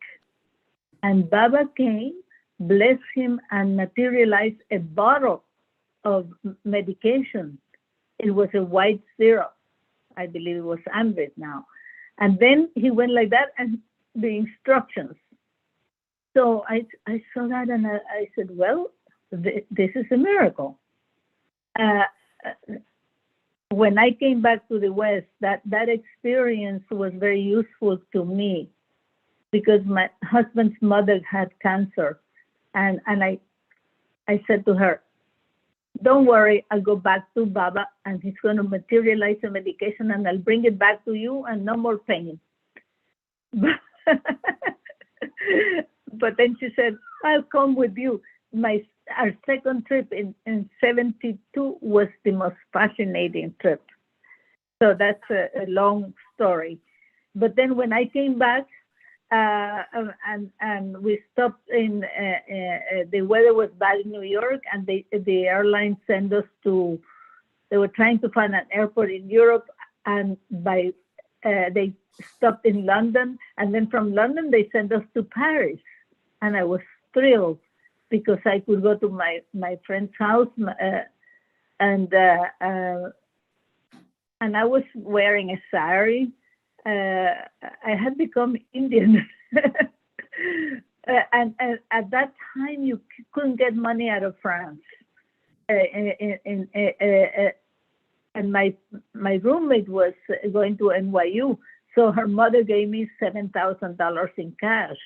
And Baba came, blessed him, and materialized a bottle of medication. It was a white syrup. I believe it was Amrit now. And then he went like that, and the instructions. So I saw that, and I said, well, this is a miracle. When I came back to the West, that experience was very useful to me, because my husband's mother had cancer. And I said to her, don't worry, I'll go back to Baba, and he's going to materialize the medication, and I'll bring it back to you, and no more pain. But then she said, I'll come with you. Our second trip in 72 was the most fascinating trip. So that's a long story. But then when I came back, and we stopped in, the weather was bad in New York, and the airline sent us to, they were trying to find an airport in Europe, and they stopped in London, and then from London they sent us to Paris. And I was thrilled, because I could go to my friend's house, and I was wearing a sari. I had become Indian. and at that time, you couldn't get money out of France. And my roommate was going to NYU, so her mother gave me $7,000 in cash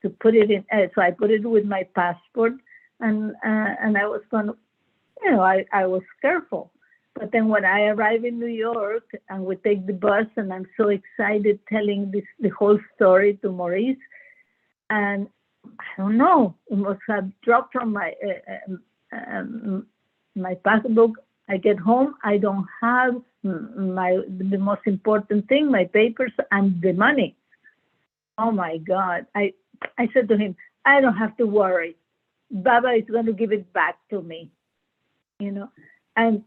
to put it in. So I put it with my passport, and I was going to, I was careful. But then when I arrive in New York, and we take the bus, and I'm so excited telling the whole story to Maurice, and I don't know, it must have dropped from my passbook. I get home, I don't have the most important thing, my papers and the money. Oh my God. I said to him, I don't have to worry. Baba is going to give it back to me, and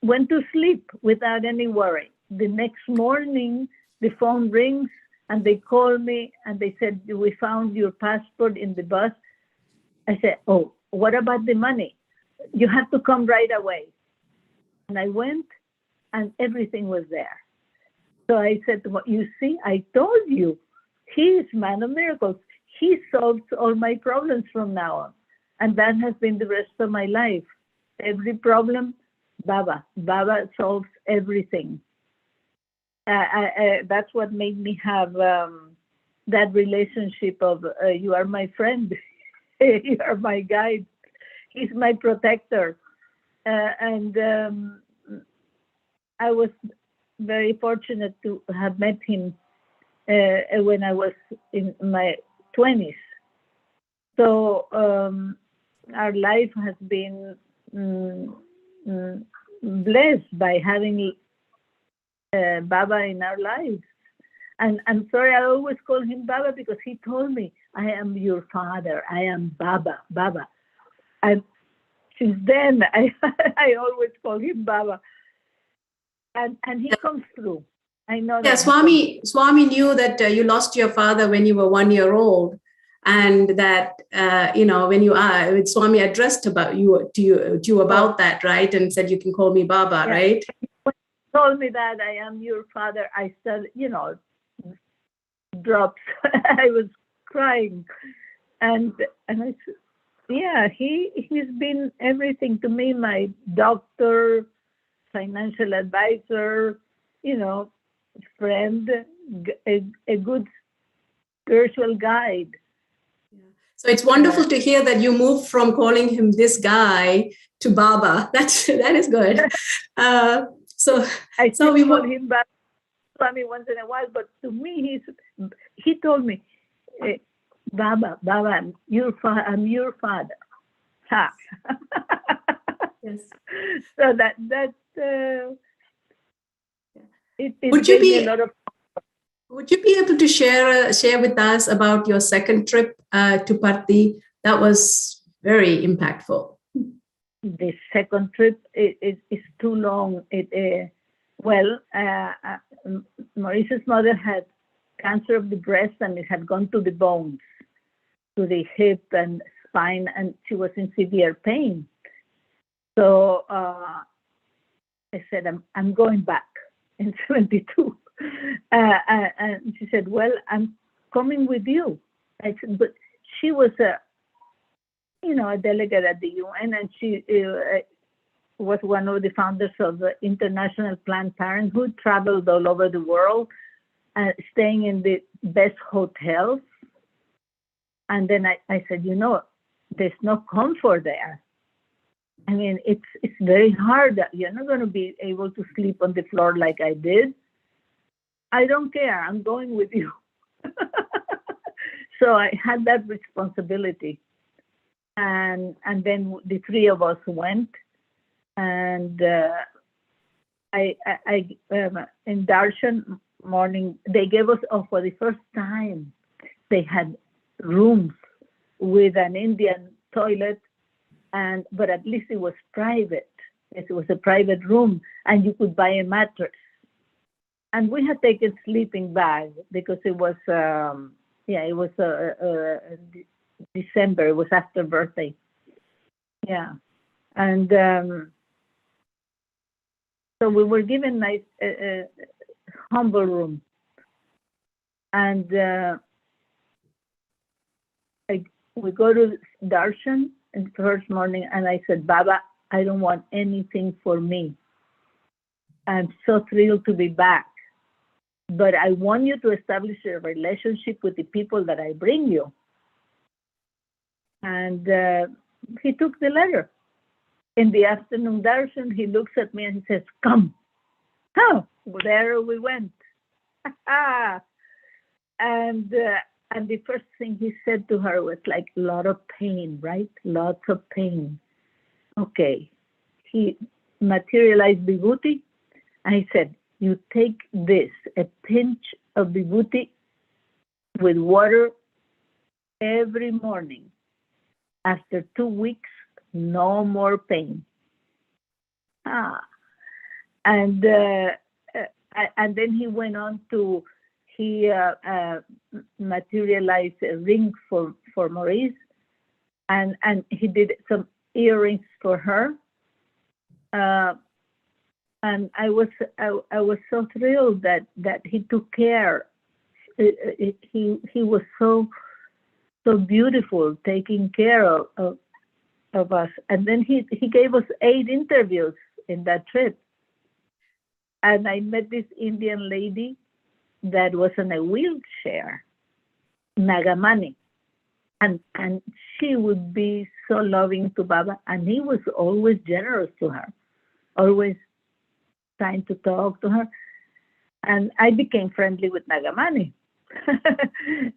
went to sleep without any worry. The next morning, the phone rings, and they call me, and they said, we found your passport in the bus. I said, oh, what about the money? You have to come right away. And I went, and everything was there. So I said, well, you see, I told you, he is man of miracles. He solves all my problems from now on. And that has been the rest of my life. Every problem, Baba. Baba solves everything. That's what made me have that relationship of, you are my friend. You are my guide. He's my protector. And I was very fortunate to have met him when I was in my 20s. So our life has been blessed by having Baba in our lives. And I'm sorry, I always call him Baba, because he told me, I am your father. I am Baba, Baba. And since then, I always call him Baba. And he comes through. I know that. Yeah, Swami knew that you lost your father when you were 1 year old, and that when Swami addressed to you about that, right, and said you can call me Baba, yeah. right? When he told me that I am your father, I started, drops. I was crying, and I said, yeah, he's been everything to me, my doctor, financial advisor, friend, a good spiritual guide. So it's wonderful to hear that you moved from calling him this guy to Baba. That is good. I call him Baba Swami once in a while, but to me, he told me, Baba, I'm your father. Ha. Yes. So that it Would you gave me a be lot of. Would you be able to share with us about your second trip to Parthi? That was very impactful. The second trip is too long. Maurice's mother had cancer of the breast, and it had gone to the bones, to the hip and spine, and she was in severe pain. So I said, I'm going back in 72. And she said, well, I'm coming with you. I said, but she was a delegate at the UN, and she was one of the founders of the International Planned Parenthood, traveled all over the world, staying in the best hotels. And then I said, there's no comfort there. I mean, it's very hard. You're not going to be able to sleep on the floor like I did. I don't care. I'm going with you. So I had that responsibility. And then the three of us went. And in Darshan morning, they gave us, for the first time, they had rooms with an Indian toilet, but at least it was private. It was a private room, and you could buy a mattress. And we had taken sleeping bag because it was, December. It was after birthday. Yeah, and so we were given nice, humble room, and we go to Darshan in the first morning, and I said, Baba, I don't want anything for me. I'm so thrilled to be back, but I want you to establish a relationship with the people that I bring you. And he took the letter. In the afternoon darshan, he looks at me and he says, come. Oh, there we went. And the first thing he said to her was like, a lot of pain, right? Lots of pain. Okay. He materialized vibhuti, and he said, you take this, a pinch of vibhuti with water every morning. After 2 weeks, no more pain. And then he went on to, he materialized a ring for Maurice, and he did some earrings for her. And I was so thrilled that he took care. He was so beautiful, taking care of us. And then he gave us 8 interviews in that trip. And I met this Indian lady that was in a wheelchair, Nagamani. And she would be so loving to Baba. And he was always generous to her, always trying to talk to her. And I became friendly with Nagamani.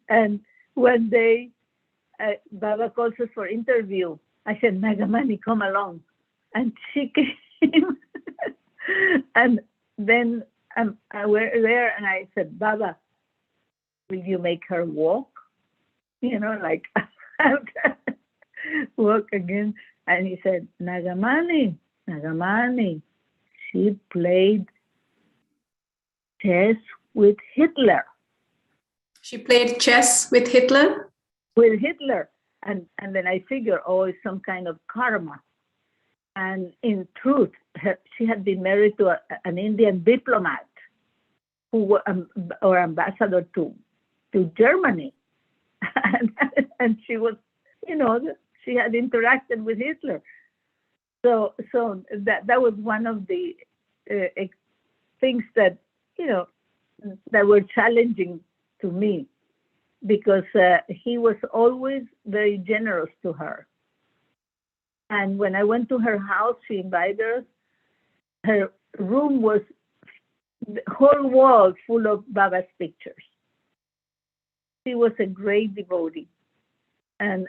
And one day, Baba calls us for interview. I said, Nagamani, come along. And she came. And then I were there, and I said, Baba, will you make her walk? Like walk again. And he said, Nagamani, she played chess with Hitler. She played chess with Hitler? With Hitler. And then I figure, it's some kind of karma. And in truth, she had been married to an Indian diplomat or ambassador to Germany. And she was, she had interacted with Hitler. So that was one of the things that, that were challenging to me, because he was always very generous to her. And when I went to her house, she invited us. Her room was the whole wall full of Baba's pictures. She was a great devotee. And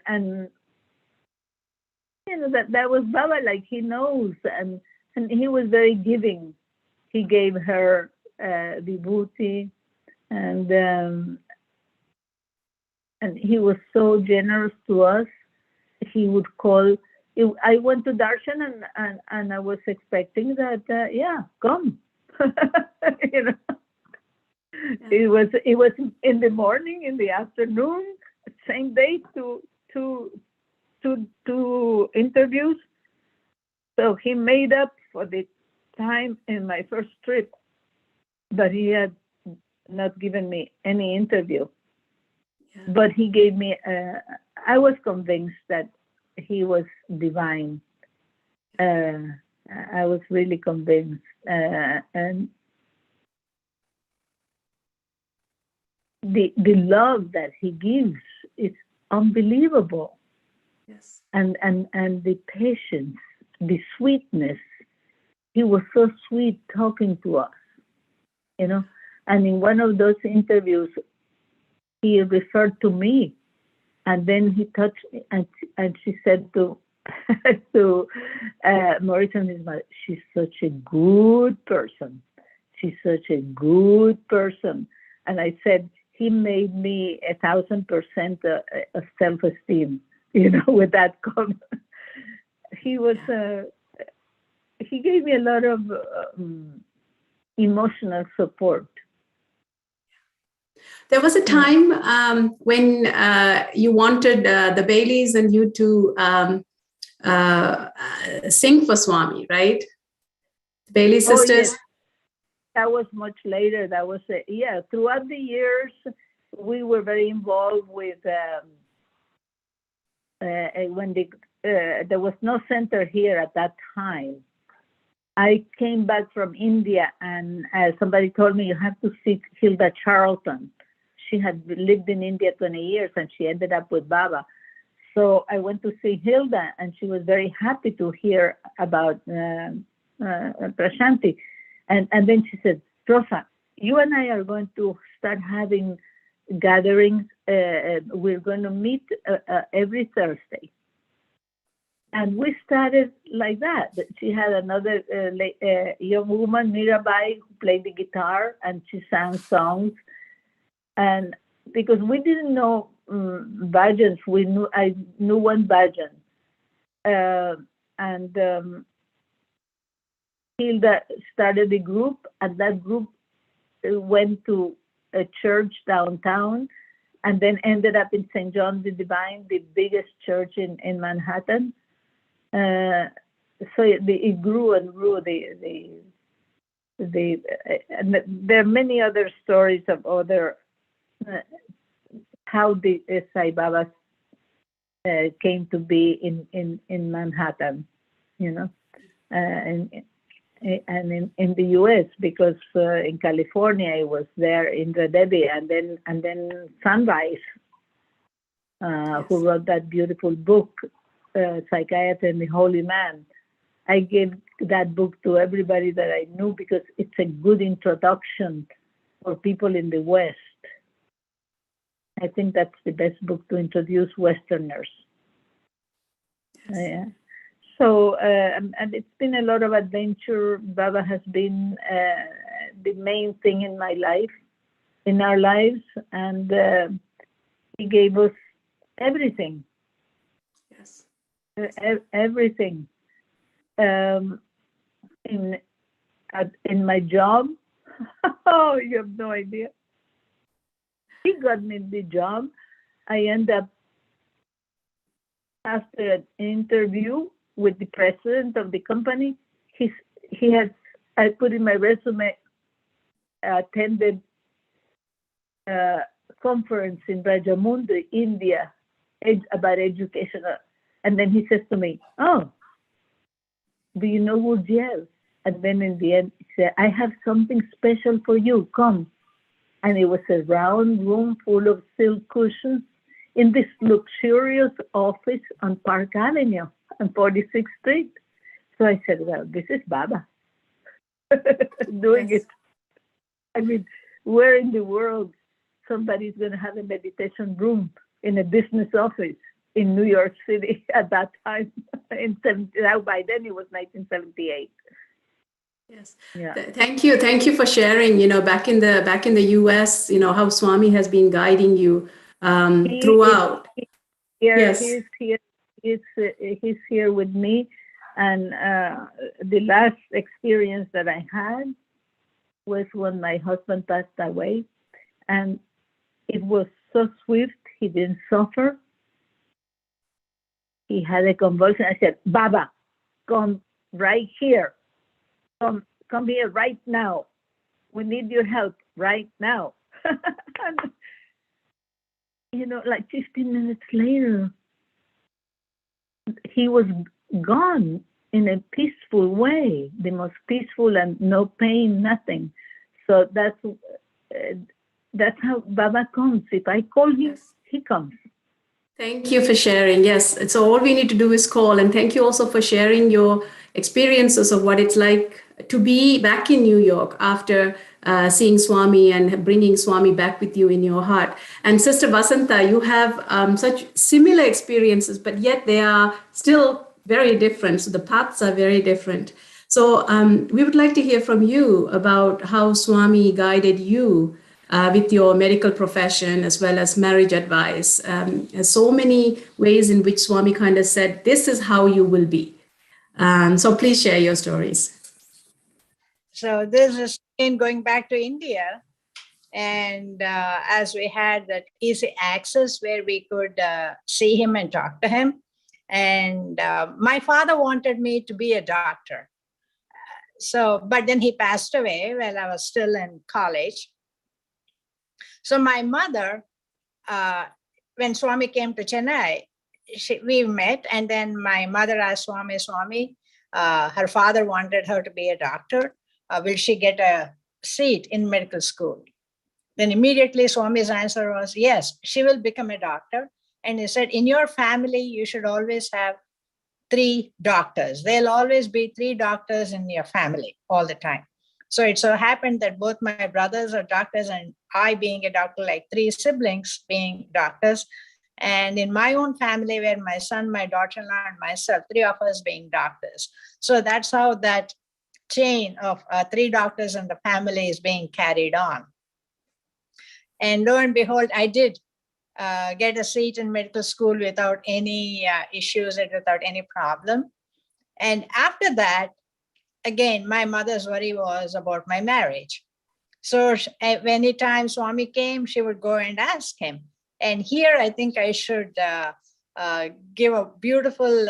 that was Baba, like he knows, and he was very giving. He gave her vibhuti, and he was so generous to us. He would call. I went to darshan, and I was expecting that. Come. It was in the morning, in the afternoon, same day, two interviews. So he made up for the time in my first trip, but he had not given me any interview. Yeah. But he gave me, I was convinced that he was divine. I was really convinced. And the love that he gives is unbelievable. Yes. And the patience, the sweetness. He was so sweet talking to us, And in one of those interviews, he referred to me, and then he touched me, and she said to Maurice and his mother, "She's such a good person. She's such a good person." And I said, he made me 1,000% of self-esteem, with that comment. He was, he gave me a lot of emotional support. There was a time when you wanted the Baileys and you to sing for Swami, right? The Bailey sisters. Yes. That was much later. That was, throughout the years, we were very involved with, when there was no center here at that time. I came back from India, and somebody told me, you have to see Hilda Charlton. She had lived in India 20 years, and she ended up with Baba. So I went to see Hilda, and she was very happy to hear about Prashanti. And then she said, Rosa, you and I are going to start having gatherings. We're going to meet every Thursday. And we started like that. She had another young woman, Mirabai, who played the guitar, and she sang songs. And because we didn't know bhajans, I knew one bhajan. Hilda started a group, and that group went to a church downtown, and then ended up in St. John the Divine, the biggest church in Manhattan. So it grew and grew. And there are many other stories of other how the Sai Babas came to be in Manhattan, and in the U.S., because in California it was there in Indra Devi, and then Sunrise, who wrote that beautiful book, Psychiatry and the Holy Man. I gave that book to everybody that I knew because it's a good introduction for people in the West. I think that's the best book to introduce Westerners. Yes. So, and it's been a lot of adventure. Baba has been the main thing in my life, in our lives, and he gave us everything. Yes. Everything. In my job, oh, you have no idea. He got me the job. I end up, after an interview with the president of the company, I put in my resume, attended a conference in Rajamundi, India, about education. And then he says to me, oh, do you know Gurdjieff? And then in the end, he said, I have something special for you, come. And it was a round room full of silk cushions in this luxurious office on Park Avenue on 46th Street. So I said, well, this is Baba doing Yes. it. I mean, where in the world somebody's going to have a meditation room in a business office? in New York City at that time. By then it was 1978. Yes. Yeah. Thank you for sharing. Back in the U.S., how Swami has been guiding you throughout. Here, Yes. he's here with me, and the last experience that I had was when my husband passed away, and it was so swift. He didn't suffer. He had a convulsion. I said, "Baba, come right here. Come here right now. We need your help right now." And, like 15 minutes later, he was gone in a peaceful way, the most peaceful, and no pain, nothing. So that's how Baba comes. If I call him, Yes. he comes. Thank you for sharing. Yes. So all we need to do is call. And thank you also for sharing your experiences of what it's like to be back in New York after seeing Swami and bringing Swami back with you in your heart. And Sister Vasanta, you have such similar experiences, but yet they are still very different. So the paths are very different. So we would like to hear from you about how Swami guided you with your medical profession as well as marriage advice. There's so many ways in which Swami kind of said, this is how you will be. So please share your stories. So this is again going back to India. And as we had that easy access where we could see him and talk to him. And my father wanted me to be a doctor. But then he passed away while I was still in college. So my mother, when Swami came to Chennai, we met, and then my mother asked Swami, her father wanted her to be a doctor. Will she get a seat in medical school? Then immediately Swami's answer was, yes, she will become a doctor. And he said, in your family, you should always have 3 doctors. There'll always be 3 doctors in your family all the time. So it so happened that both my brothers are doctors, and I being a doctor, like 3 siblings being doctors. And in my own family, where my son, my daughter-in-law, and myself, 3 of us being doctors. So that's how that chain of 3 doctors in the family is being carried on. And lo and behold, I did get a seat in medical school without any issues and without any problem. And after that, again, my mother's worry was about my marriage. So anytime Swami came, she would go and ask him. And here, I think I should give a beautiful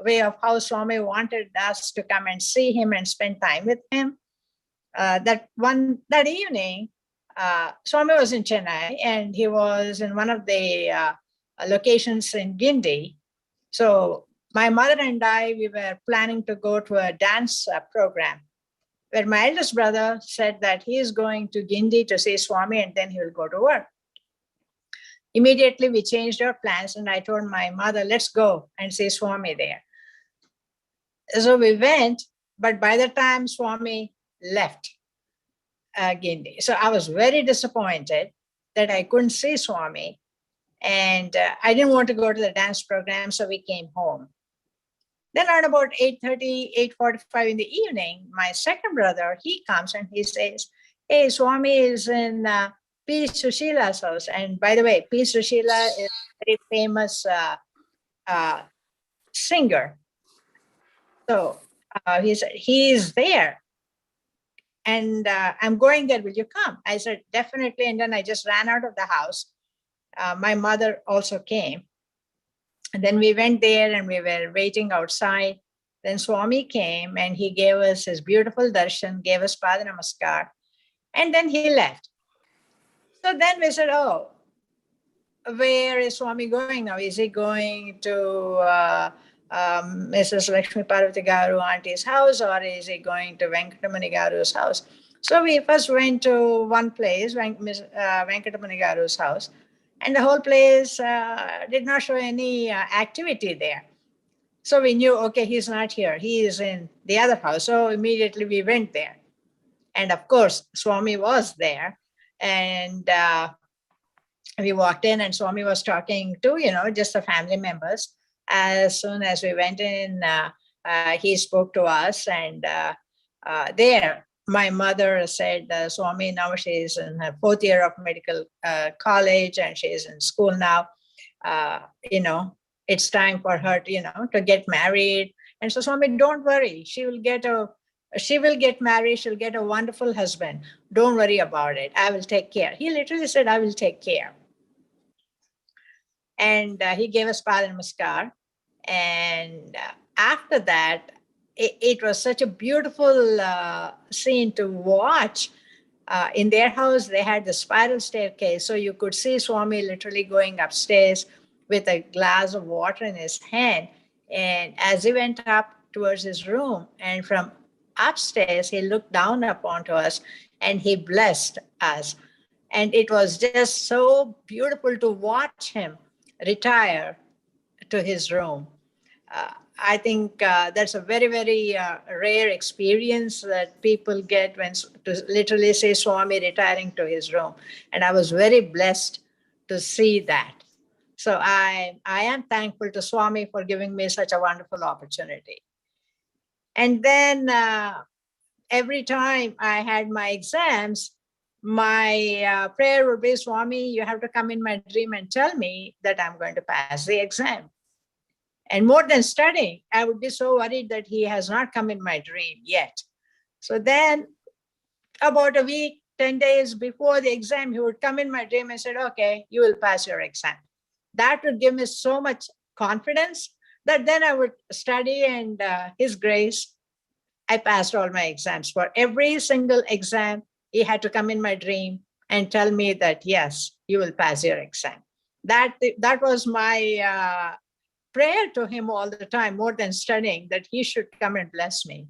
way of how Swami wanted us to come and see him and spend time with him. That evening, Swami was in Chennai, and he was in one of the locations in Guindy. So my mother and I, we were planning to go to a dance program, where my eldest brother said that he is going to Guindy to see Swami, and then he will go to work. Immediately, we changed our plans, and I told my mother, let's go and see Swami there. So we went, but by the time Swami left Guindy, so I was very disappointed that I couldn't see Swami, and I didn't want to go to the dance program, so we came home. Then at about 8:30, 8:45 in the evening, my second brother, he comes and he says, hey, Swami is in P. Sushila's house. And by the way, P. Sushila is a very famous singer. So he said, he is there. And I'm going there, will you come? I said, definitely. And then I just ran out of the house. My mother also came. And then we went there and we were waiting outside. Then Swami came and he gave us his beautiful darshan, gave us Pada Namaskar, and then he left. So then we said, oh, where is Swami going now? Is he going to Mrs. Lakshmi Parvati Garu auntie's house, or is he going to Venkatamani Garu's house? So we first went to one place, Venkatamani Garu's house, and the whole place did not show any activity there. So we knew, okay, he's not here. He is in the other house. So immediately we went there. And of course, Swami was there. And we walked in and Swami was talking to, just the family members. As soon as we went in, he spoke to us, and there, my mother said, Swami, now she's in her 4th year of medical college and she's in school now. It's time for her to get married. And so, Swami, don't worry. She will get married. She'll get a wonderful husband. Don't worry about it. I will take care. He literally said, I will take care. And he gave us Pada Namaskar. And after that, it was such a beautiful scene to watch. In their house, they had the spiral staircase. So you could see Swami literally going upstairs with a glass of water in his hand. And as he went up towards his room, and from upstairs, he looked down upon us and he blessed us. And it was just so beautiful to watch him retire to his room. I think that's a very, very rare experience that people get when to literally see Swami retiring to his room. And I was very blessed to see that. So I am thankful to Swami for giving me such a wonderful opportunity. And then every time I had my exams, my prayer would be, Swami, you have to come in my dream and tell me that I'm going to pass the exam. And more than studying, I would be so worried that he has not come in my dream yet. So then about a week, 10 days before the exam, he would come in my dream and said, okay, you will pass your exam. That would give me so much confidence that then I would study, and his grace, I passed all my exams. For every single exam, he had to come in my dream and tell me that, yes, you will pass your exam. That was my prayer to him all the time, more than studying, that he should come and bless me.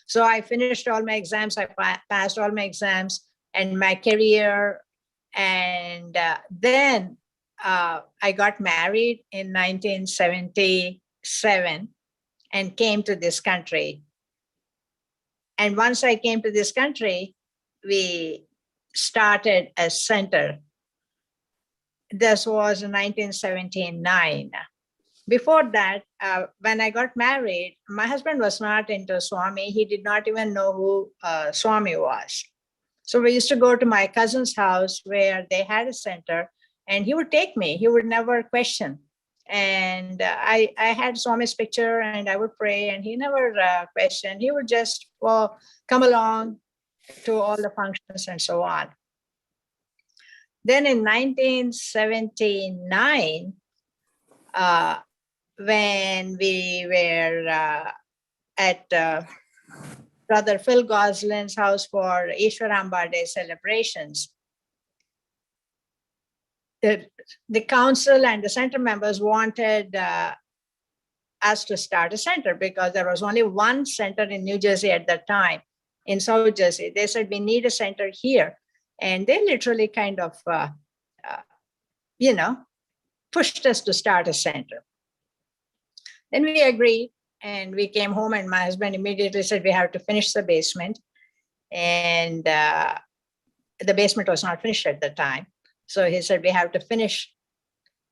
So I finished all my exams. I passed all my exams and my career. And then I got married in 1977 and came to this country. And once I came to this country, we started a center. This was in 1979. Before that, when I got married, my husband was not into Swami. He did not even know who Swami was. So we used to go to my cousin's house where they had a center, and he would take me. He would never question. And I had Swami's picture, and I would pray, and he never questioned. He would just come along to all the functions and so on. Then in 1979, when we were at Brother Phil Goslin's house for Ishwaramba Day celebrations, the council and the center members wanted us to start a center because there was only one center in New Jersey at that time, in South Jersey. They said, we need a center here. And they literally kind of, pushed us to start a center. Then we agreed, and we came home, and my husband immediately said, we have to finish the basement. And the basement was not finished at the time. So he said, we have to finish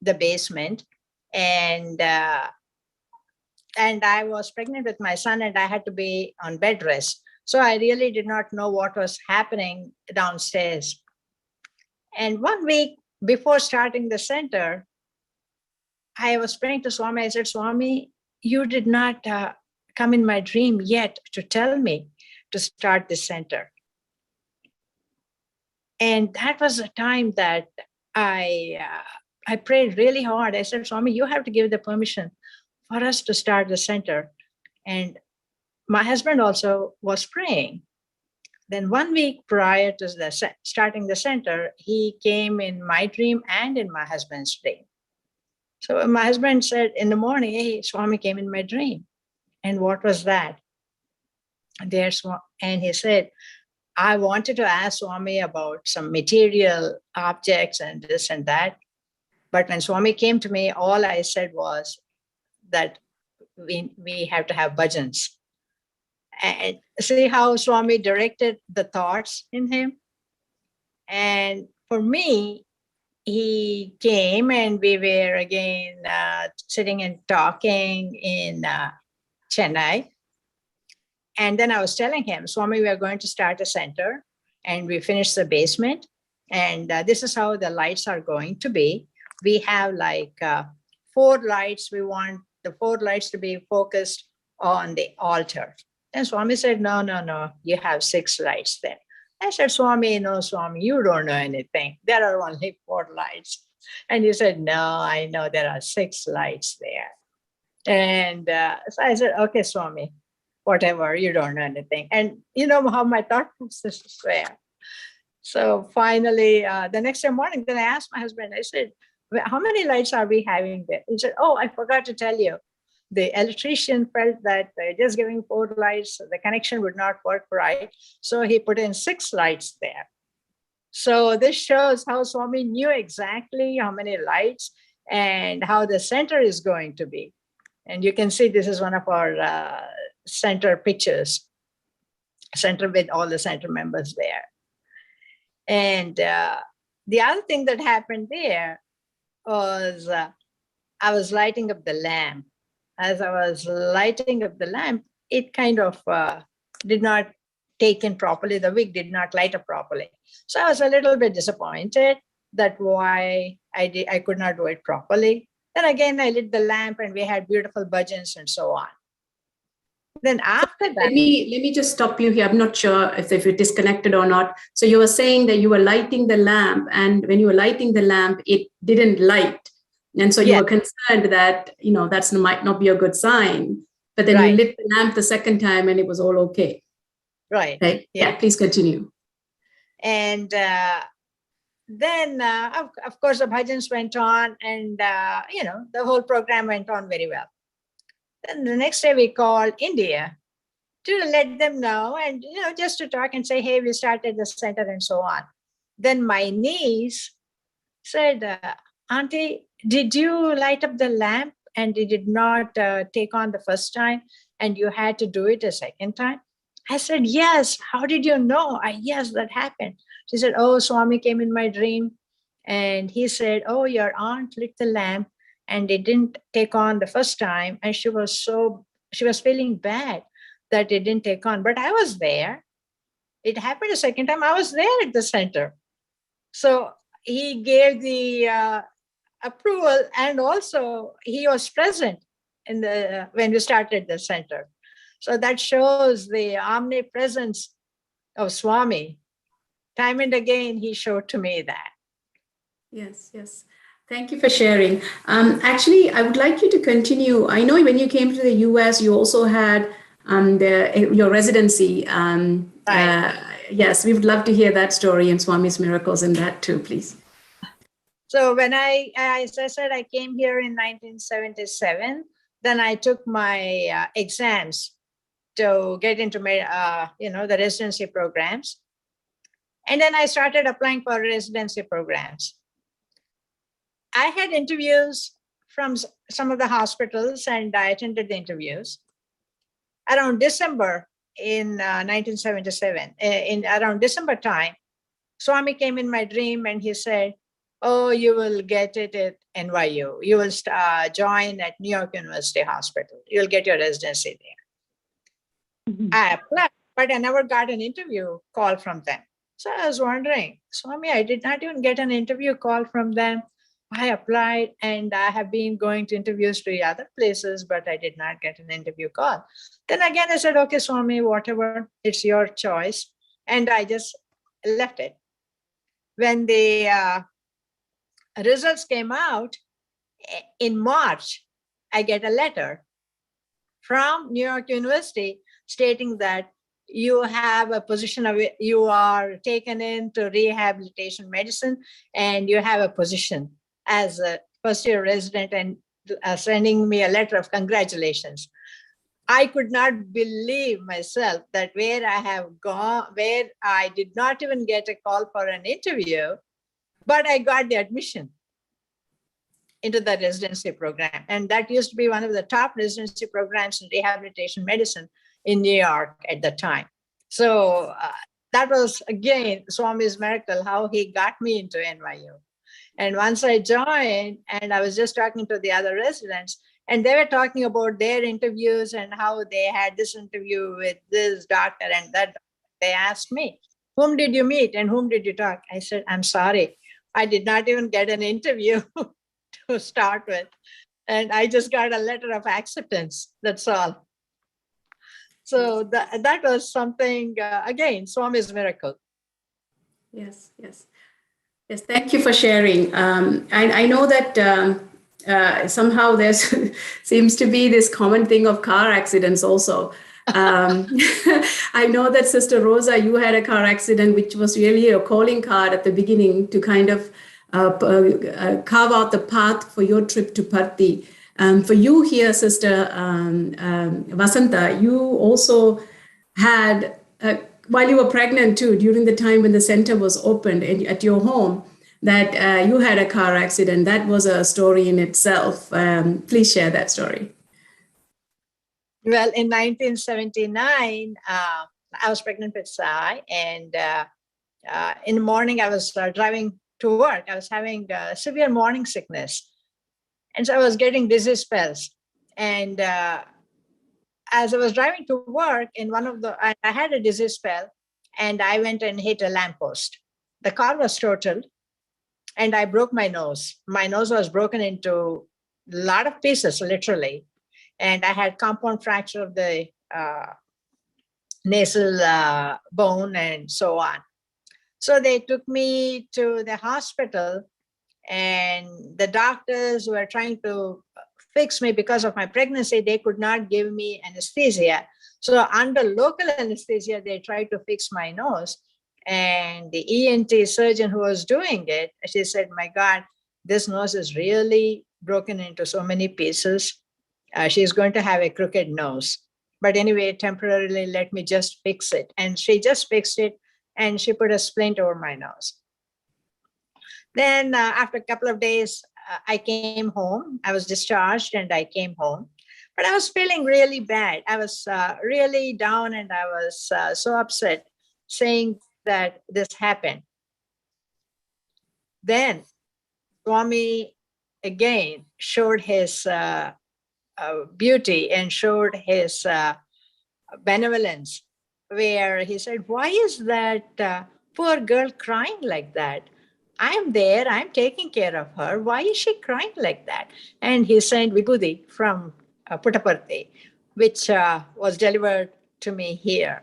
the basement. And I was pregnant with my son, and I had to be on bed rest. So I really did not know what was happening downstairs. And 1 week before starting the center, I was praying to Swami. I said, Swami, you did not come in my dream yet to tell me to start the center. And that was a time that I prayed really hard. I said, Swami, you have to give the permission for us to start the center. And my husband also was praying. Then 1 week prior to starting the center, he came in my dream and in my husband's dream. So my husband said in the morning, hey, Swami came in my dream. And what was that? And he said, I wanted to ask Swami about some material objects and this and that. But when Swami came to me, all I said was that we have to have bhajans. And see how Swami directed the thoughts in him. And for me, he came and we were again sitting and talking in Chennai. And then I was telling him, Swami, we are going to start a center, and we finished the basement. And this is how the lights are going to be. We have like 4 lights. We want the 4 lights to be focused on the altar. And Swami said, no, you have 6 lights there. I said, Swami, no, Swami, you don't know anything. There are only 4 lights. And he said, no, I know there are 6 lights there. And so I said, okay, Swami, whatever, you don't know anything. And you know how my thought processes were. So finally, the next day morning, then I asked my husband, I said, how many lights are we having there? He said, oh, I forgot to tell you. The electrician felt that just giving 4 lights, the connection would not work right. So he put in 6 lights there. So this shows how Swami knew exactly how many lights and how the center is going to be. And you can see this is one of our center pictures, center with all the center members there. And the other thing that happened there was I was lighting up the lamp. As I was lighting up the lamp, it kind of did not take in properly. The wick did not light up properly. So I was a little bit disappointed that why I could not do it properly. Then again, I lit the lamp and we had beautiful bhajans and so on. Then after that, let me just stop you here. I'm not sure if you're disconnected or not. So you were saying that you were lighting the lamp, and when you were lighting the lamp, it didn't light. And so you were concerned that, that might not be a good sign. But then you lit the lamp the second time and it was all okay. Right. Yeah, please continue. And then, of course, the bhajans went on and, the whole program went on very well. Then the next day we called India to let them know and, just to talk and say, hey, we started the center and so on. Then my niece said, Auntie, did you light up the lamp and it did not take on the first time and you had to do it a second time? I said, yes. How did you know? Yes, that happened. She said, oh, Swami came in my dream and he said, oh, your aunt lit the lamp and it didn't take on the first time. And she was feeling bad that it didn't take on. But I was there. It happened a second time. I was there at the center. So he gave the approval, and also he was present in when we started the center. So that shows the omnipresence of Swami. Time and again, he showed to me that. Yes. Thank you for sharing. Actually, I would like you to continue. I know when you came to the US, you also had your residency. Yes, we would love to hear that story and Swami's miracles in that too, please. So when as I said, I came here in 1977, then I took my exams to get into the residency programs. And then I started applying for residency programs. I had interviews from some of the hospitals and I attended the interviews. Around December in 1977, around December time, Swami came in my dream and he said, oh, you will get it at NYU. You will join at New York University Hospital. You'll get your residency there. Mm-hmm. I applied, but I never got an interview call from them. So I was wondering, Swami, I did not even get an interview call from them. I applied and I have been going to interviews to other places, but I did not get an interview call. Then again, I said, okay, Swami, whatever, it's your choice. And I just left it. When the results came out in March, I get a letter from New York University stating that you have a position you are taken into rehabilitation medicine and you have a position as a first year resident, and sending me a letter of congratulations. I could not believe myself that where I have gone, where I did not even get a call for an interview, but I got the admission into the residency program. And that used to be one of the top residency programs in rehabilitation medicine in New York at the time. So that was, again, Swami's miracle, how he got me into NYU. And once I joined, and I was just talking to the other residents, and they were talking about their interviews and how they had this interview with this doctor and that. They asked me, whom did you meet and whom did you talk? I said, I'm sorry, I did not even get an interview to start with. And I just got a letter of acceptance. That's all. So that was something, again, Swami's miracle. Yes, yes. Yes, thank you for sharing. I know that somehow there's seems to be this common thing of car accidents also. I know that Sister Rosa, you had a car accident, which was really a calling card at the beginning to kind of carve out the path for your trip to Parthi. For you here, Sister Vasanta, you also had, while you were pregnant too, during the time when the center was opened at your home, that you had a car accident. That was a story in itself. Please share that story. Well, in 1979, I was pregnant with Sai, and in the morning I was driving to work. I was having severe morning sickness, and so I was getting dizzy spells. And as I was driving to work, I had a dizzy spell, and I went and hit a lamppost. The car was totaled, and I broke my nose. My nose was broken into a lot of pieces, literally. And I had compound fracture of the nasal bone and so on. So they took me to the hospital, and the doctors were trying to fix me because of my pregnancy. They could not give me anesthesia. So under local anesthesia, they tried to fix my nose. And the ENT surgeon who was doing it, she said, my God, this nose is really broken into so many pieces. She's going to have a crooked nose. But anyway, temporarily, let me just fix it. And she just fixed it, and she put a splint over my nose. Then after a couple of days, I came home. I was discharged and I came home. But I was feeling really bad. I was really down, and I was so upset, saying that this happened. Then Swami again showed his beauty and showed his benevolence, where he said, why is that poor girl crying like that? I'm there, I'm taking care of her. Why is she crying like that? And he sent Vibhuti from Puttaparthi, which was delivered to me here.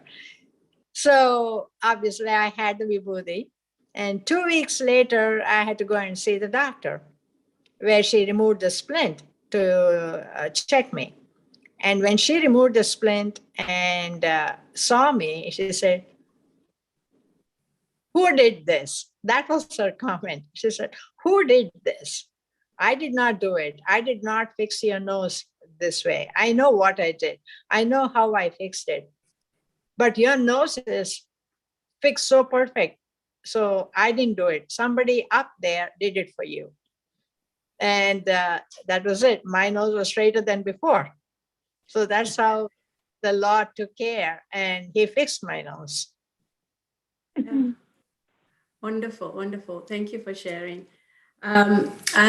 So obviously I had the Vibhuti. And 2 weeks later, I had to go and see the doctor, where she removed the splint to check me. And when she removed the splint and saw me, she said, who did this? That was her comment. She said, who did this? I did not do it. I did not fix your nose this way. I know what I did. I know how I fixed it. But your nose is fixed so perfect. So I didn't do it. Somebody up there did it for you. And that was it. My nose was straighter than before. So that's how the Lord took care, and he fixed my nose. Yeah. Wonderful, wonderful. Thank you for sharing.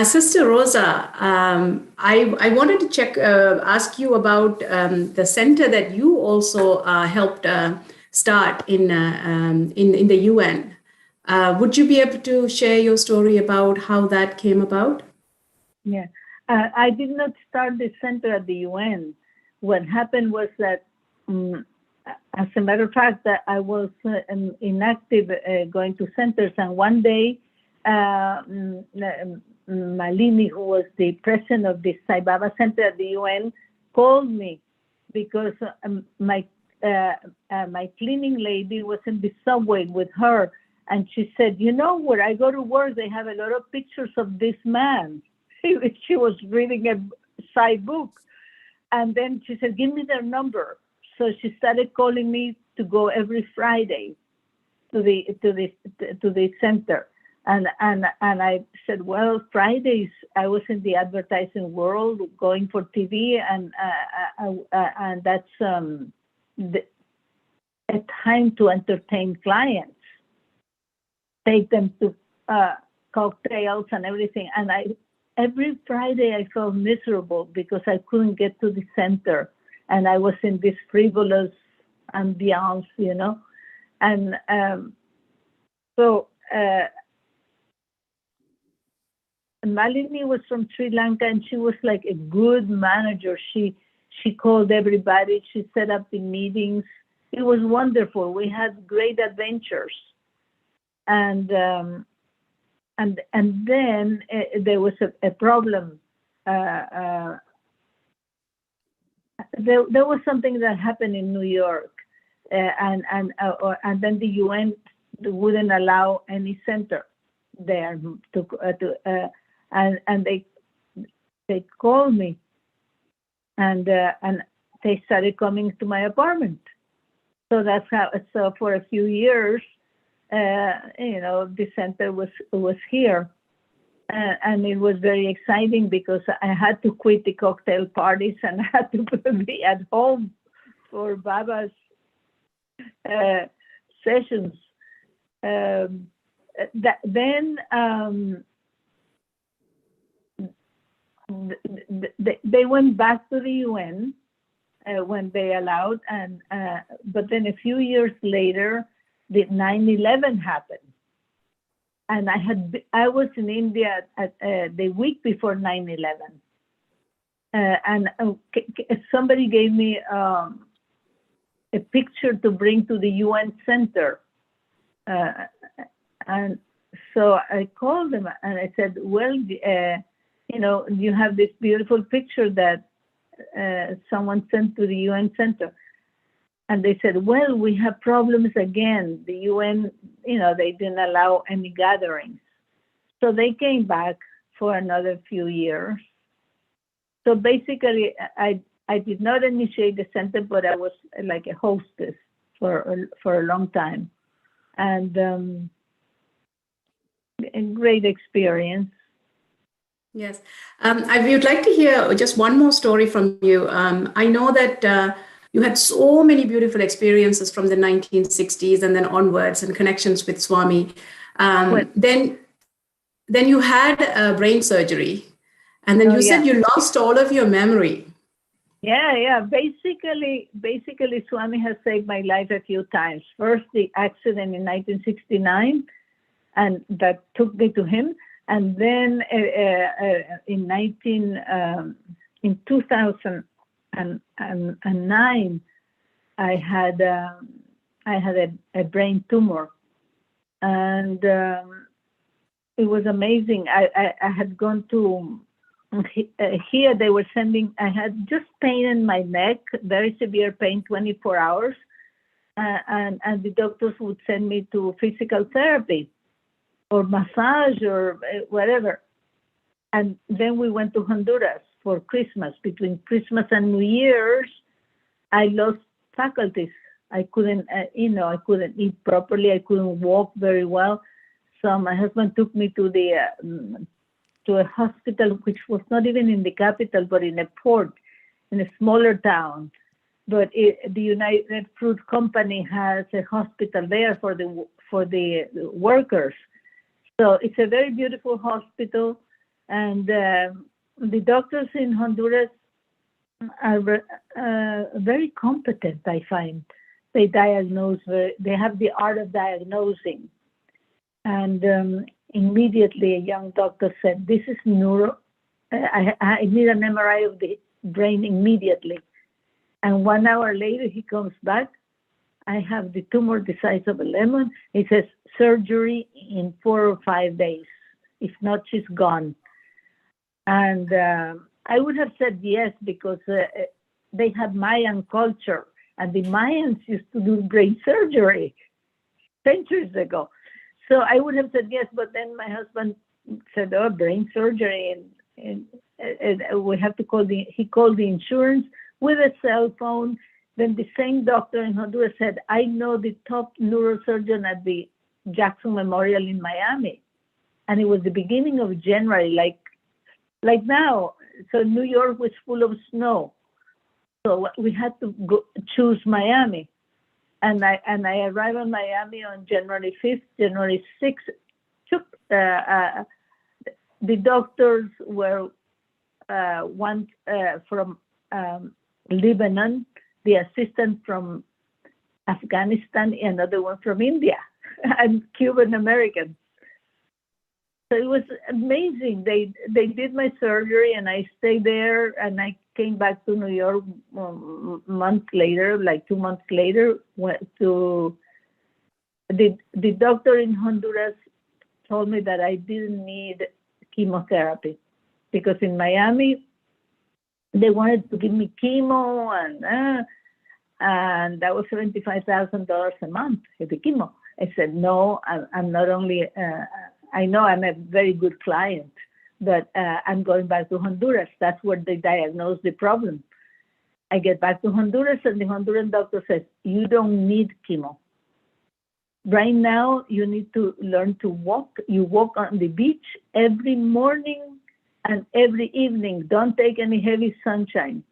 Sister Rosa, I wanted to ask you about the center that you also helped start in the UN. Would you be able to share your story about how that came about? Yeah, I did not start the center at the UN. What happened was that, as a matter of fact, that I was inactive going to centers, and one day, Malini, who was the president of the Sai Baba Center at the UN, called me because my cleaning lady was in the subway with her, and she said, you know, where I go to work, they have a lot of pictures of this man. She was reading a Sai book. And then she said, give me their number. So she started calling me to go every Friday to the center. And I said, well, Fridays, I was in the advertising world going for TV, and that's a time to entertain clients. Take them to cocktails and everything. And every Friday I felt miserable because I couldn't get to the center, and I was in this frivolous ambiance, you know. And so Malini was from Sri Lanka, and she was like a good manager. She called everybody. She set up the meetings. It was wonderful. We had great adventures, and then there was a problem. There was something that happened in New York, and then the UN wouldn't allow any center there and they called me, and they started coming to my apartment. So that's how. So for a few years, you know, the center was here, and it was very exciting because I had to quit the cocktail parties and I had to be at home for Baba's sessions. They went back to the UN when they allowed, and but then a few years later, the 9/11 happened, and I was in India at the week before 9/11, and somebody gave me a picture to bring to the UN center, and so I called them and I said, well, you know, you have this beautiful picture that someone sent to the UN center. And they said, well, we have problems again. The UN, you know, they didn't allow any gatherings. So they came back for another few years. So basically, I did not initiate the center, but I was like a hostess for a long time. And a great experience. Yes. I would like to hear just one more story from you. I know that you had so many beautiful experiences from the 1960s and then onwards, and connections with Swami. Then you had brain surgery, and then you said you lost all of your memory. Yeah. Basically, Swami has saved my life a few times. First, the accident in 1969, and that took me to him. And then in 2009, I had a brain tumor, and it was amazing. I had gone to here. They were sending. I had just pain in my neck, very severe pain, 24 hours, and the doctors would send me to physical therapy or massage or whatever. And then we went to Honduras for Christmas. Between Christmas and New Year's, I lost faculties. I couldn't, I couldn't eat properly. I couldn't walk very well. So my husband took me to a hospital, which was not even in the capital, but in a port, in a smaller town. But the United Fruit Company has a hospital there for the workers. So it's a very beautiful hospital, and the doctors in Honduras are very competent, I find. They diagnose, they have the art of diagnosing. And immediately a young doctor said, this is neuro, I need an MRI of the brain immediately. And 1 hour later, he comes back. I have the tumor the size of a lemon. He says, surgery in 4 or 5 days. If not, she's gone. And I would have said yes, because they have Mayan culture, and the Mayans used to do brain surgery centuries ago. So I would have said yes, but then my husband said, oh, brain surgery, and we have to he called the insurance with a cell phone. Then the same doctor in Honduras said, I know the top neurosurgeon at the Jackson Memorial in Miami. And it was the beginning of January, like now. So New York was full of snow. So we had to choose Miami. And I arrived in Miami on January 5th, January 6th. took the doctors were one from Lebanon, the assistant from Afghanistan, and another one from India, and Cuban American. So it was amazing. They did my surgery, and I stayed there, and I came back to New York months later, like 2 months later. Went to the doctor in Honduras told me that I didn't need chemotherapy because in Miami they wanted to give me chemo, and that was $75,000 a month for the chemo. I said no. I'm not only. I know I'm a very good client, but I'm going back to Honduras. That's where they diagnosed the problem. I get back to Honduras, and the Honduran doctor says, you don't need chemo. Right now, you need to learn to walk. You walk on the beach every morning and every evening. Don't take any heavy sunshine.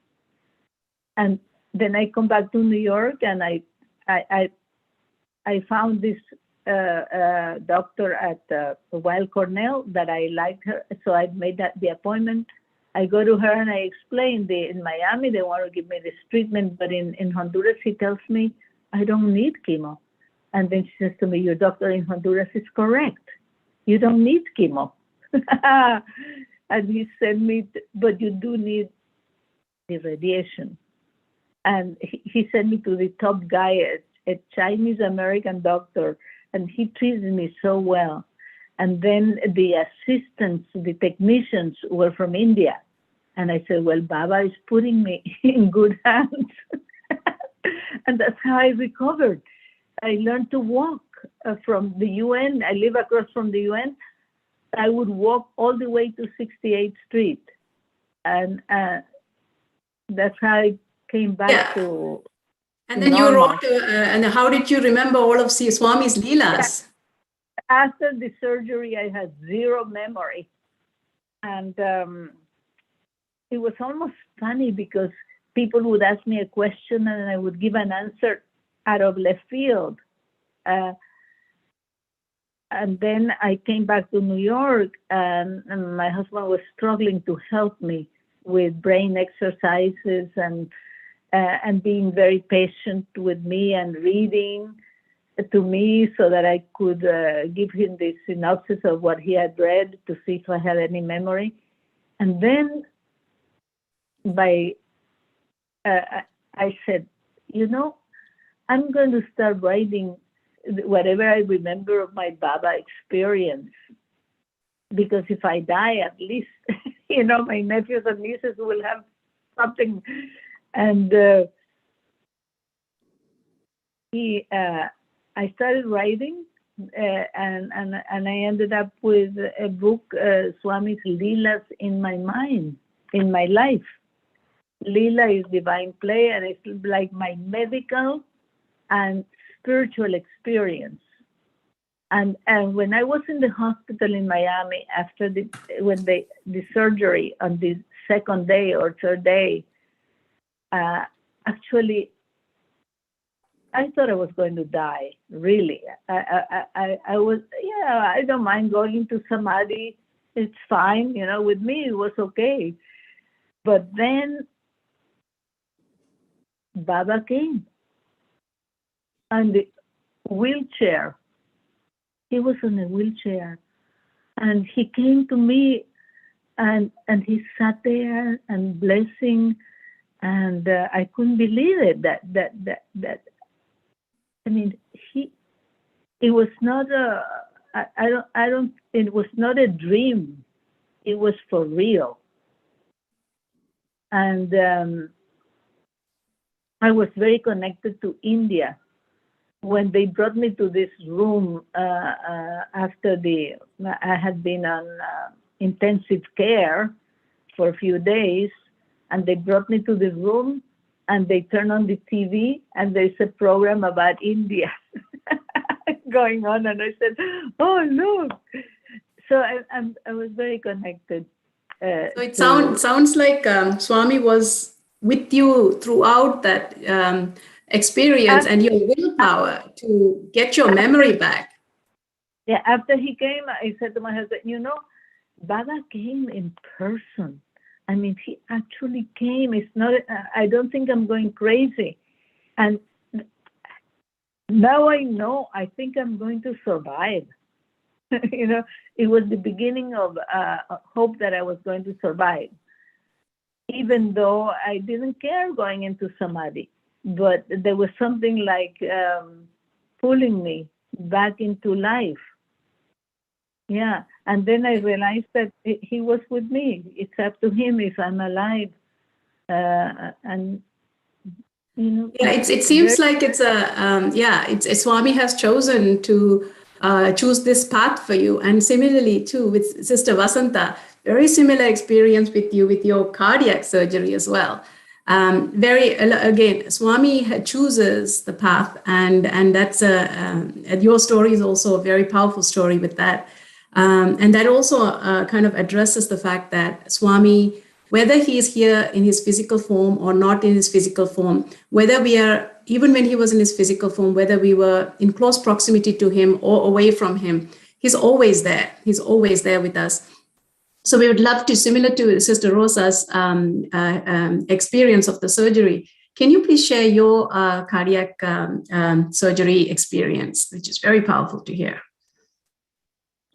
And then I come back to New York, and I found this doctor at Weill Cornell that I liked her, so I made the appointment. I go to her and I explain in Miami they want to give me this treatment, but in Honduras he tells me I don't need chemo. And then she says to me, your doctor in Honduras is correct. You don't need chemo. And he sent me, but you do need the radiation. And he sent me to the top guy, a Chinese American doctor, and he treated me so well. And then the assistants, the technicians were from India. And I said, well, Baba is putting me in good hands. And that's how I recovered. I learned to walk from the UN. I live across from the UN. I would walk all the way to 68th Street. And that's how I came back to And then normal. you wrote, and how did you remember all of Swami's Leelas? After the surgery, I had zero memory. And it was almost funny because people would ask me a question and I would give an answer out of left field. And then I came back to New York, and my husband was struggling to help me with brain exercises and being very patient with me and reading to me so that I could give him the synopsis of what he had read to see if I had any memory. And then I said, I'm going to start writing whatever I remember of my Baba experience, because if I die, at least, my nephews and nieces will have something. And I started writing, and I ended up with a book, Swami's Leelas in my mind, in my life. Leela is divine play, and it's like my medical and spiritual experience. And when I was in the hospital in Miami after the surgery on the second day or third day, actually, I thought I was going to die. Really, I was. I don't mind going into samadhi. It's fine, With me, it was okay. But then Baba came, and the wheelchair. He was in a wheelchair, and he came to me, and he sat there and blessing, and I couldn't believe it. That. I mean, it was not a. I don't. It was not a dream. It was for real. And I was very connected to India. When they brought me to this room after I had been on intensive care for a few days, and they brought me to the room, and they turned on the TV, and there's a program about India going on, and I said, "Oh, look!" So I was very connected. So it sounds like Swami was with you throughout that experience and your willpower to get your memory back. Yeah, after he came, I said to my husband, you know, Baba came in person. I mean, he actually came. It's not, I don't think I'm going crazy. And now I know, I think I'm going to survive. You know, it was the beginning of hope that I was going to survive, even though I didn't care going into Samadhi. But there was something like pulling me back into life. Yeah, and then I realized that he was with me. It's up to him if I'm alive. And, you know. Yeah, it seems like it's it's Swami has chosen to choose this path for you. And similarly, too, with Sister Vasanta, very similar experience with you with your cardiac surgery as well. Again, Swami chooses the path, and that's your story is also a very powerful story with that. And that also kind of addresses the fact that Swami, whether he is here in his physical form or not in his physical form, whether we are, even when he was in his physical form, whether we were in close proximity to him or away from him, he's always there. He's always there with us. So we would love to, similar to Sister Rosa's experience of the surgery, can you please share your cardiac surgery experience, which is very powerful to hear?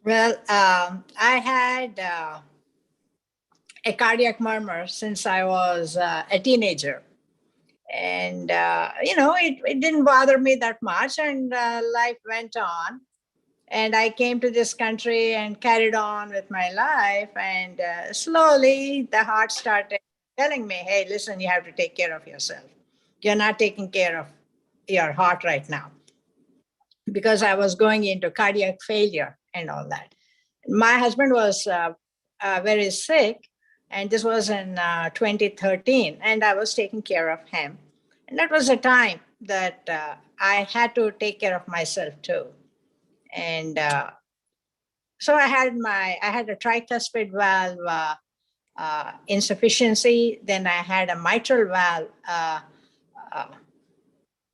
Well, I had a cardiac murmur since I was a teenager. And, it didn't bother me that much, and life went on. And I came to this country and carried on with my life. And slowly the heart started telling me, hey, listen, you have to take care of yourself. You're not taking care of your heart right now. Because I was going into cardiac failure and all that. My husband was very sick, and this was in 2013, and I was taking care of him. And that was a time that I had to take care of myself too. And so I had a tricuspid valve insufficiency. Then I had a mitral valve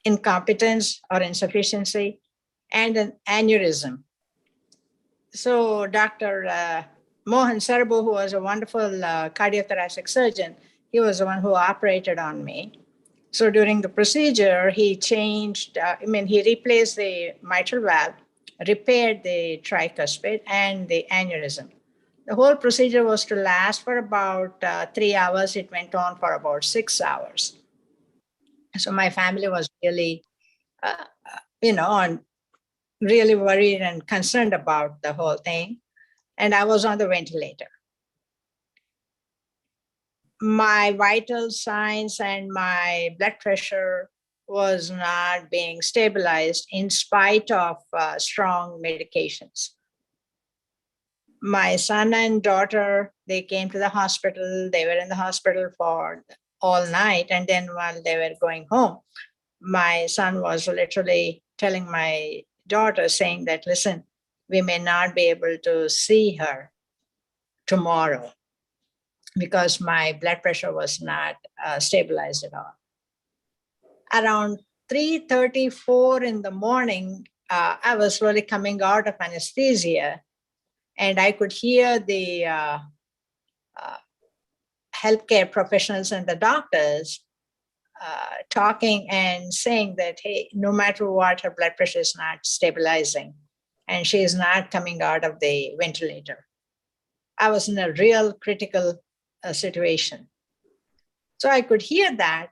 incompetence or insufficiency, and an aneurysm. So Dr. Mohan Sarbu, who was a wonderful cardiothoracic surgeon, he was the one who operated on me. So during the procedure, he changed, he replaced the mitral valve, repaired the tricuspid and the aneurysm. The whole procedure was to last for about 3 hours. It went on for about 6 hours. So my family was really, really worried and concerned about the whole thing. And I was on the ventilator. My vital signs and my blood pressure was not being stabilized in spite of strong medications. My son and daughter, they came to the hospital. They were in the hospital for all night. And then while they were going home, my son was literally telling my daughter, saying that, listen, we may not be able to see her tomorrow because my blood pressure was not stabilized at all. Around 3:34 in the morning, I was slowly coming out of anesthesia, and I could hear the healthcare professionals and the doctors talking and saying that, hey, no matter what, her blood pressure is not stabilizing and she is not coming out of the ventilator. I was in a real critical situation. So I could hear that.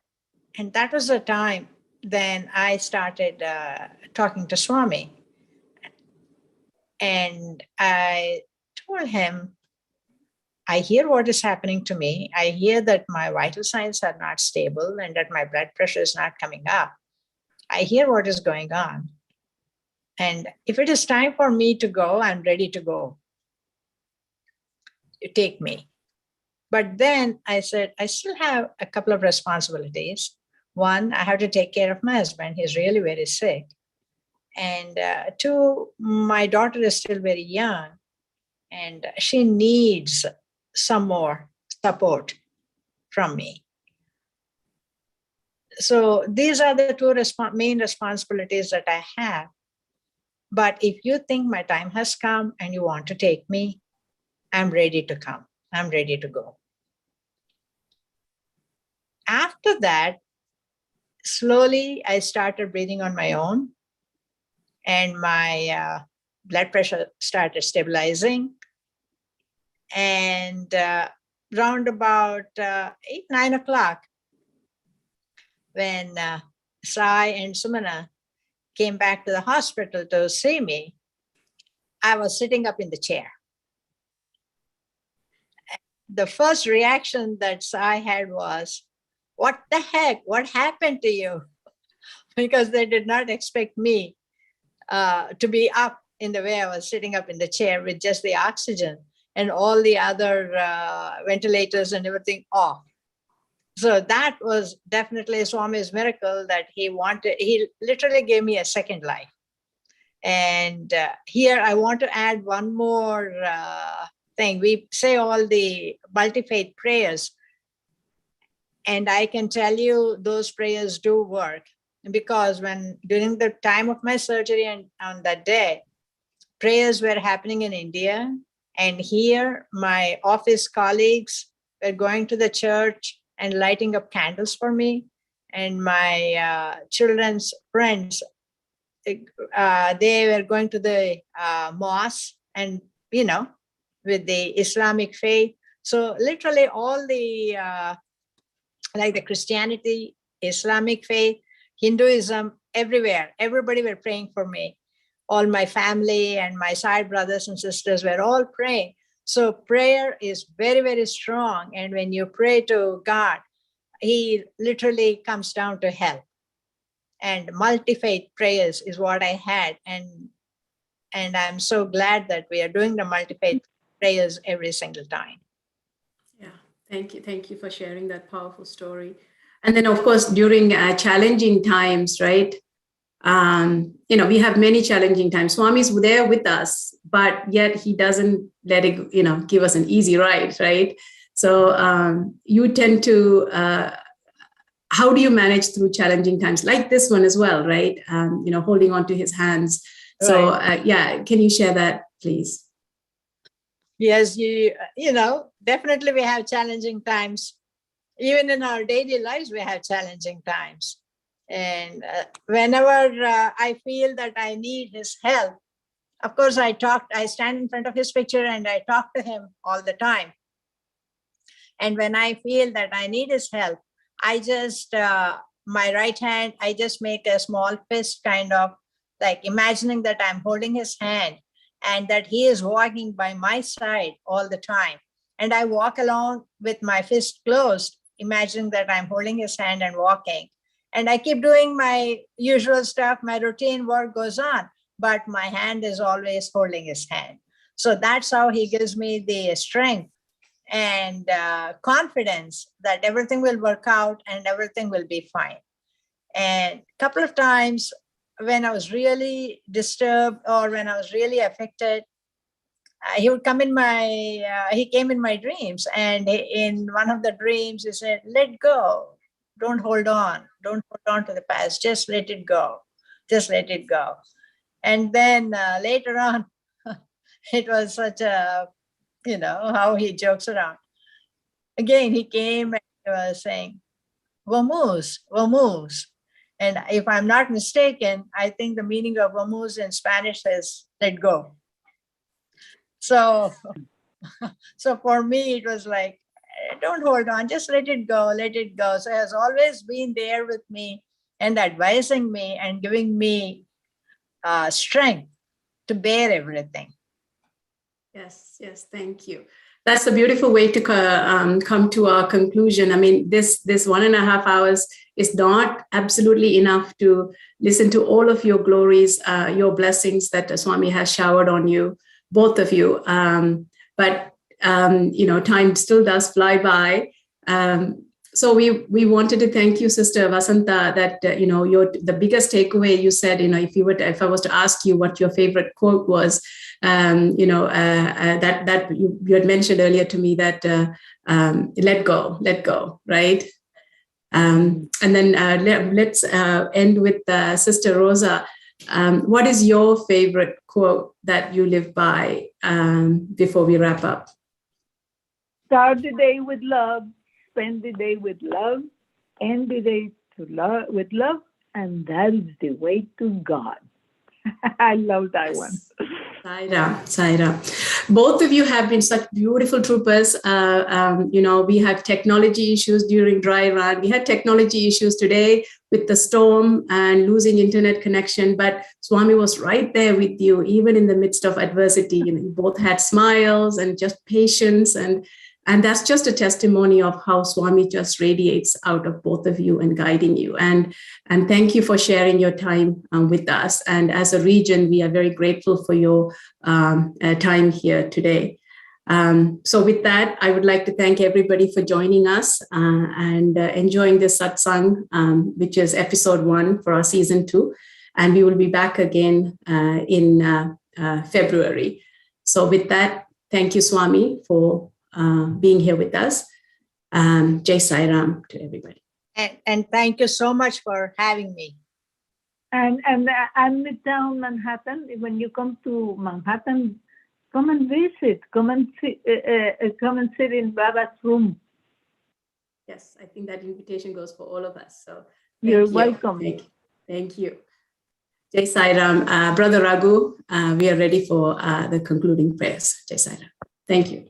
And that was the time then I started talking to Swami. And I told him, I hear what is happening to me. I hear that my vital signs are not stable and that my blood pressure is not coming up. I hear what is going on. And if it is time for me to go, I'm ready to go. You take me. But then I said, I still have a couple of responsibilities. One, I have to take care of my husband. He's really very sick. And two, my daughter is still very young and she needs some more support from me. So these are the two main responsibilities that I have. But if you think my time has come and you want to take me, I'm ready to come. I'm ready to go. After that, slowly I started breathing on my own, and my blood pressure started stabilizing. And round about 8, 9 o'clock, when Sai and Sumana came back to the hospital to see me, I was sitting up in the chair. The first reaction that Sai had was, "What the heck? What happened to you?" Because they did not expect me to be up in the way I was sitting up in the chair with just the oxygen and all the other ventilators and everything off. So that was definitely Swami's miracle, that he literally gave me a second life. And here I want to add one more thing. We say all the multi-faith prayers, and I can tell you those prayers do work, because during the time of my surgery and on that day, prayers were happening in India, and here my office colleagues were going to the church and lighting up candles for me, and my children's friends, they were going to the mosque, and with the Islamic faith. So literally all the like the Christianity, Islamic faith, Hinduism, everywhere, everybody were praying for me. All my family and my side brothers and sisters were all praying. So prayer is very, very strong. And when you pray to God, he literally comes down to help. And multi-faith prayers is what I had. And I'm so glad that we are doing the multi-faith prayers every single time. Yeah, thank you. Thank you for sharing that powerful story. And then, of course, during challenging times, right? We have many challenging times. Swami's there with us, but yet he doesn't let it, give us an easy ride, right? So you tend to, how do you manage through challenging times like this one as well, right? Holding on to his hands. So can you share that, please? Yes, definitely we have challenging times. Even in our daily lives, we have challenging times. And whenever I feel that I need his help, of course, I stand in front of his picture and I talk to him all the time. And when I feel that I need his help, I just, my right hand, I just make a small fist, kind of like imagining that I'm holding his hand and that he is walking by my side all the time. And I walk along with my fist closed, imagining that I'm holding his hand and walking. And I keep doing my usual stuff. My routine work goes on, but my hand is always holding his hand. So that's how he gives me the strength and confidence that everything will work out and everything will be fine. And a couple of times when I was really disturbed or when I was really affected, he would come he came in my dreams, and in one of the dreams he said, "Let go. Don't hold on. Don't hold on to the past. Just let it go. Just let it go." And then later on, it was such a, how he jokes around. Again, he came and he was saying, "Vamos, vamos." And if I'm not mistaken, I think the meaning of vamos in Spanish is let go. So for me, it was like, don't hold on, just let it go, let it go. So he has always been there with me and advising me and giving me strength to bear everything. Yes, thank you. That's a beautiful way to come to our conclusion. I mean, this 1.5 hours is not absolutely enough to listen to all of your glories, your blessings that Swami has showered on you, both of you. But time still does fly by. So we wanted to thank you, Sister Vasanta, that the biggest takeaway you said, if I was to ask you what your favorite quote was, that you had mentioned earlier to me, that let go, right? And then let's end with Sister Rosa. What is your favorite quote that you live by before we wrap up? Start the day with love, spend the day with love, end the day with love, and that is the way to God. I love that one. Saira. Both of you have been such beautiful troopers. We had technology issues during dry run. We had technology issues today with the storm and losing internet connection, but Swami was right there with you, even in the midst of adversity. You both had smiles and just patience, and that's just a testimony of how Swami just radiates out of both of you and guiding you. And thank you for sharing your time with us. And as a region, we are very grateful for your time here today. So with that, I would like to thank everybody for joining us and enjoying this satsang, which is episode 1 for our season 2. And we will be back again in February. So with that, thank you, Swami, for being here with us. Jai Sai Ram to everybody. And thank you so much for having me. And Midtown Manhattan, when you come to Manhattan, come and visit, come and sit in Baba's room. Yes, I think that invitation goes for all of us. So You're welcome. Thank you. Jai Sai Ram. Brother Raghu, we are ready for the concluding prayers. Jai Sai Ram. Thank you.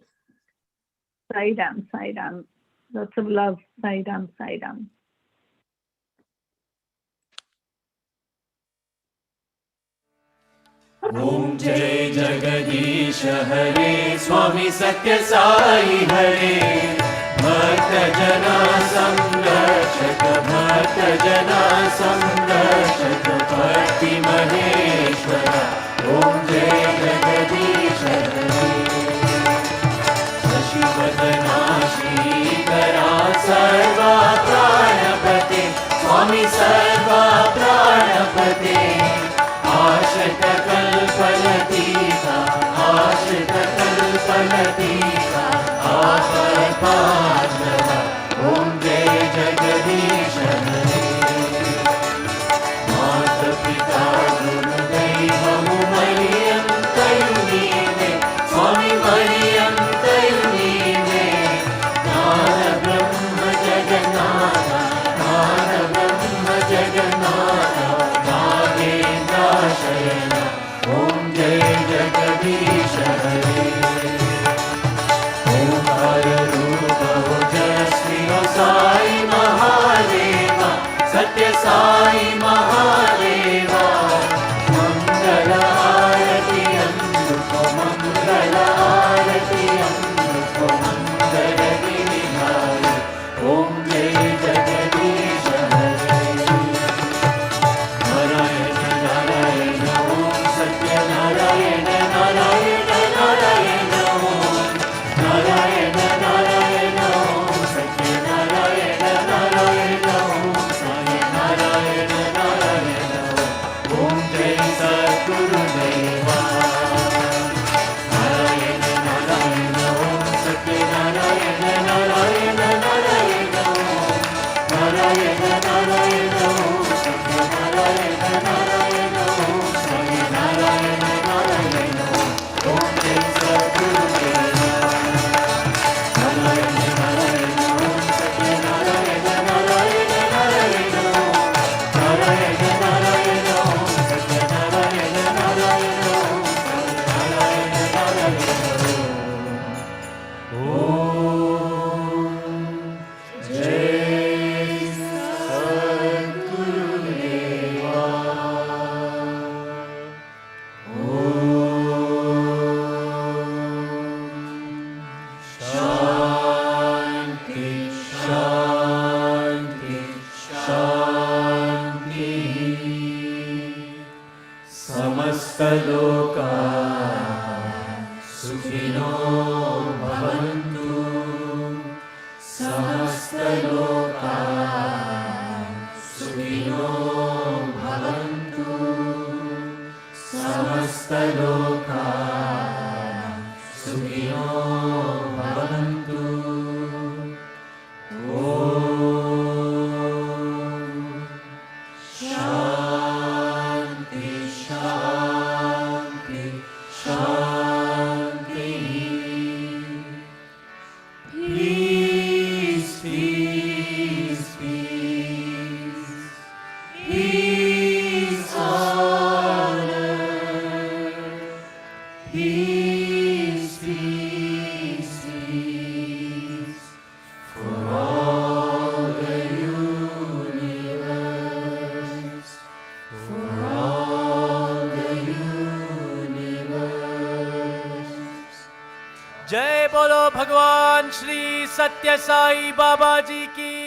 Sai Ram, Sai Ram. Lots of love. Sai Ram, Sai Ram. Om Jai Jagadish Hare Swami Satya Sai Hare Bhakta Jana Samrakshaka Bhakta Jana Samrakshaka Bhakti Maheshwara Om Jai Jagadish Hare Shashivadana Shikara Sarva Pranapate Swami Sarva Pranapate Ashita Kalpalatika, Ashita Kalpalatika, Apapajnava, Om Jai Jagadish Hare. Mata Pita Guru Daivamu Mariyam Tayunive, Swami Mariyam Tayunive, Nara Brahma Jagannatha, Nara Brahma Jagannatha, Shayana, Om Jai Jagadish Hare. Om Hara Rupa Ojasvi O Sai Mahadeva, Satya Sai Mahadeva. Mangala Arati Amruko, Mangala Arati Amruko, Mangala Giridhari. Om Jai Jagadish Hare. Narayana Narayana Om Satya Narayana Narayana Narayana Om Narayana Narayana Om Satya Narayana Narayana Om Sai Narayana Narayana Om Jai Satguru Deva Narayana Narayana Om Satya Narayana Narayana Narayana Om Narayana Narayana Om Satya Narayana Narayana Om Sai Narayana Narayana Om Jai Satguru Deva Narayana Narayana Om Satya Narayana Narayana Narayana Om Narayana Narayana Om Satya Narayana Narayana Om Sai Narayana Narayana Om Jai Satguru Deva Shanti Shanti Shanti Samasta Loka Sukhino Bhavantu Samasta Loka Sukhino Bhavantu Samasta Loka Sukhino Bhavantu Om Shanti peace, peace, peace on earth, peace, peace, peace for all the universe, for all the universe. जय बोलो भगवान श्री सत्य साई बाबा जी की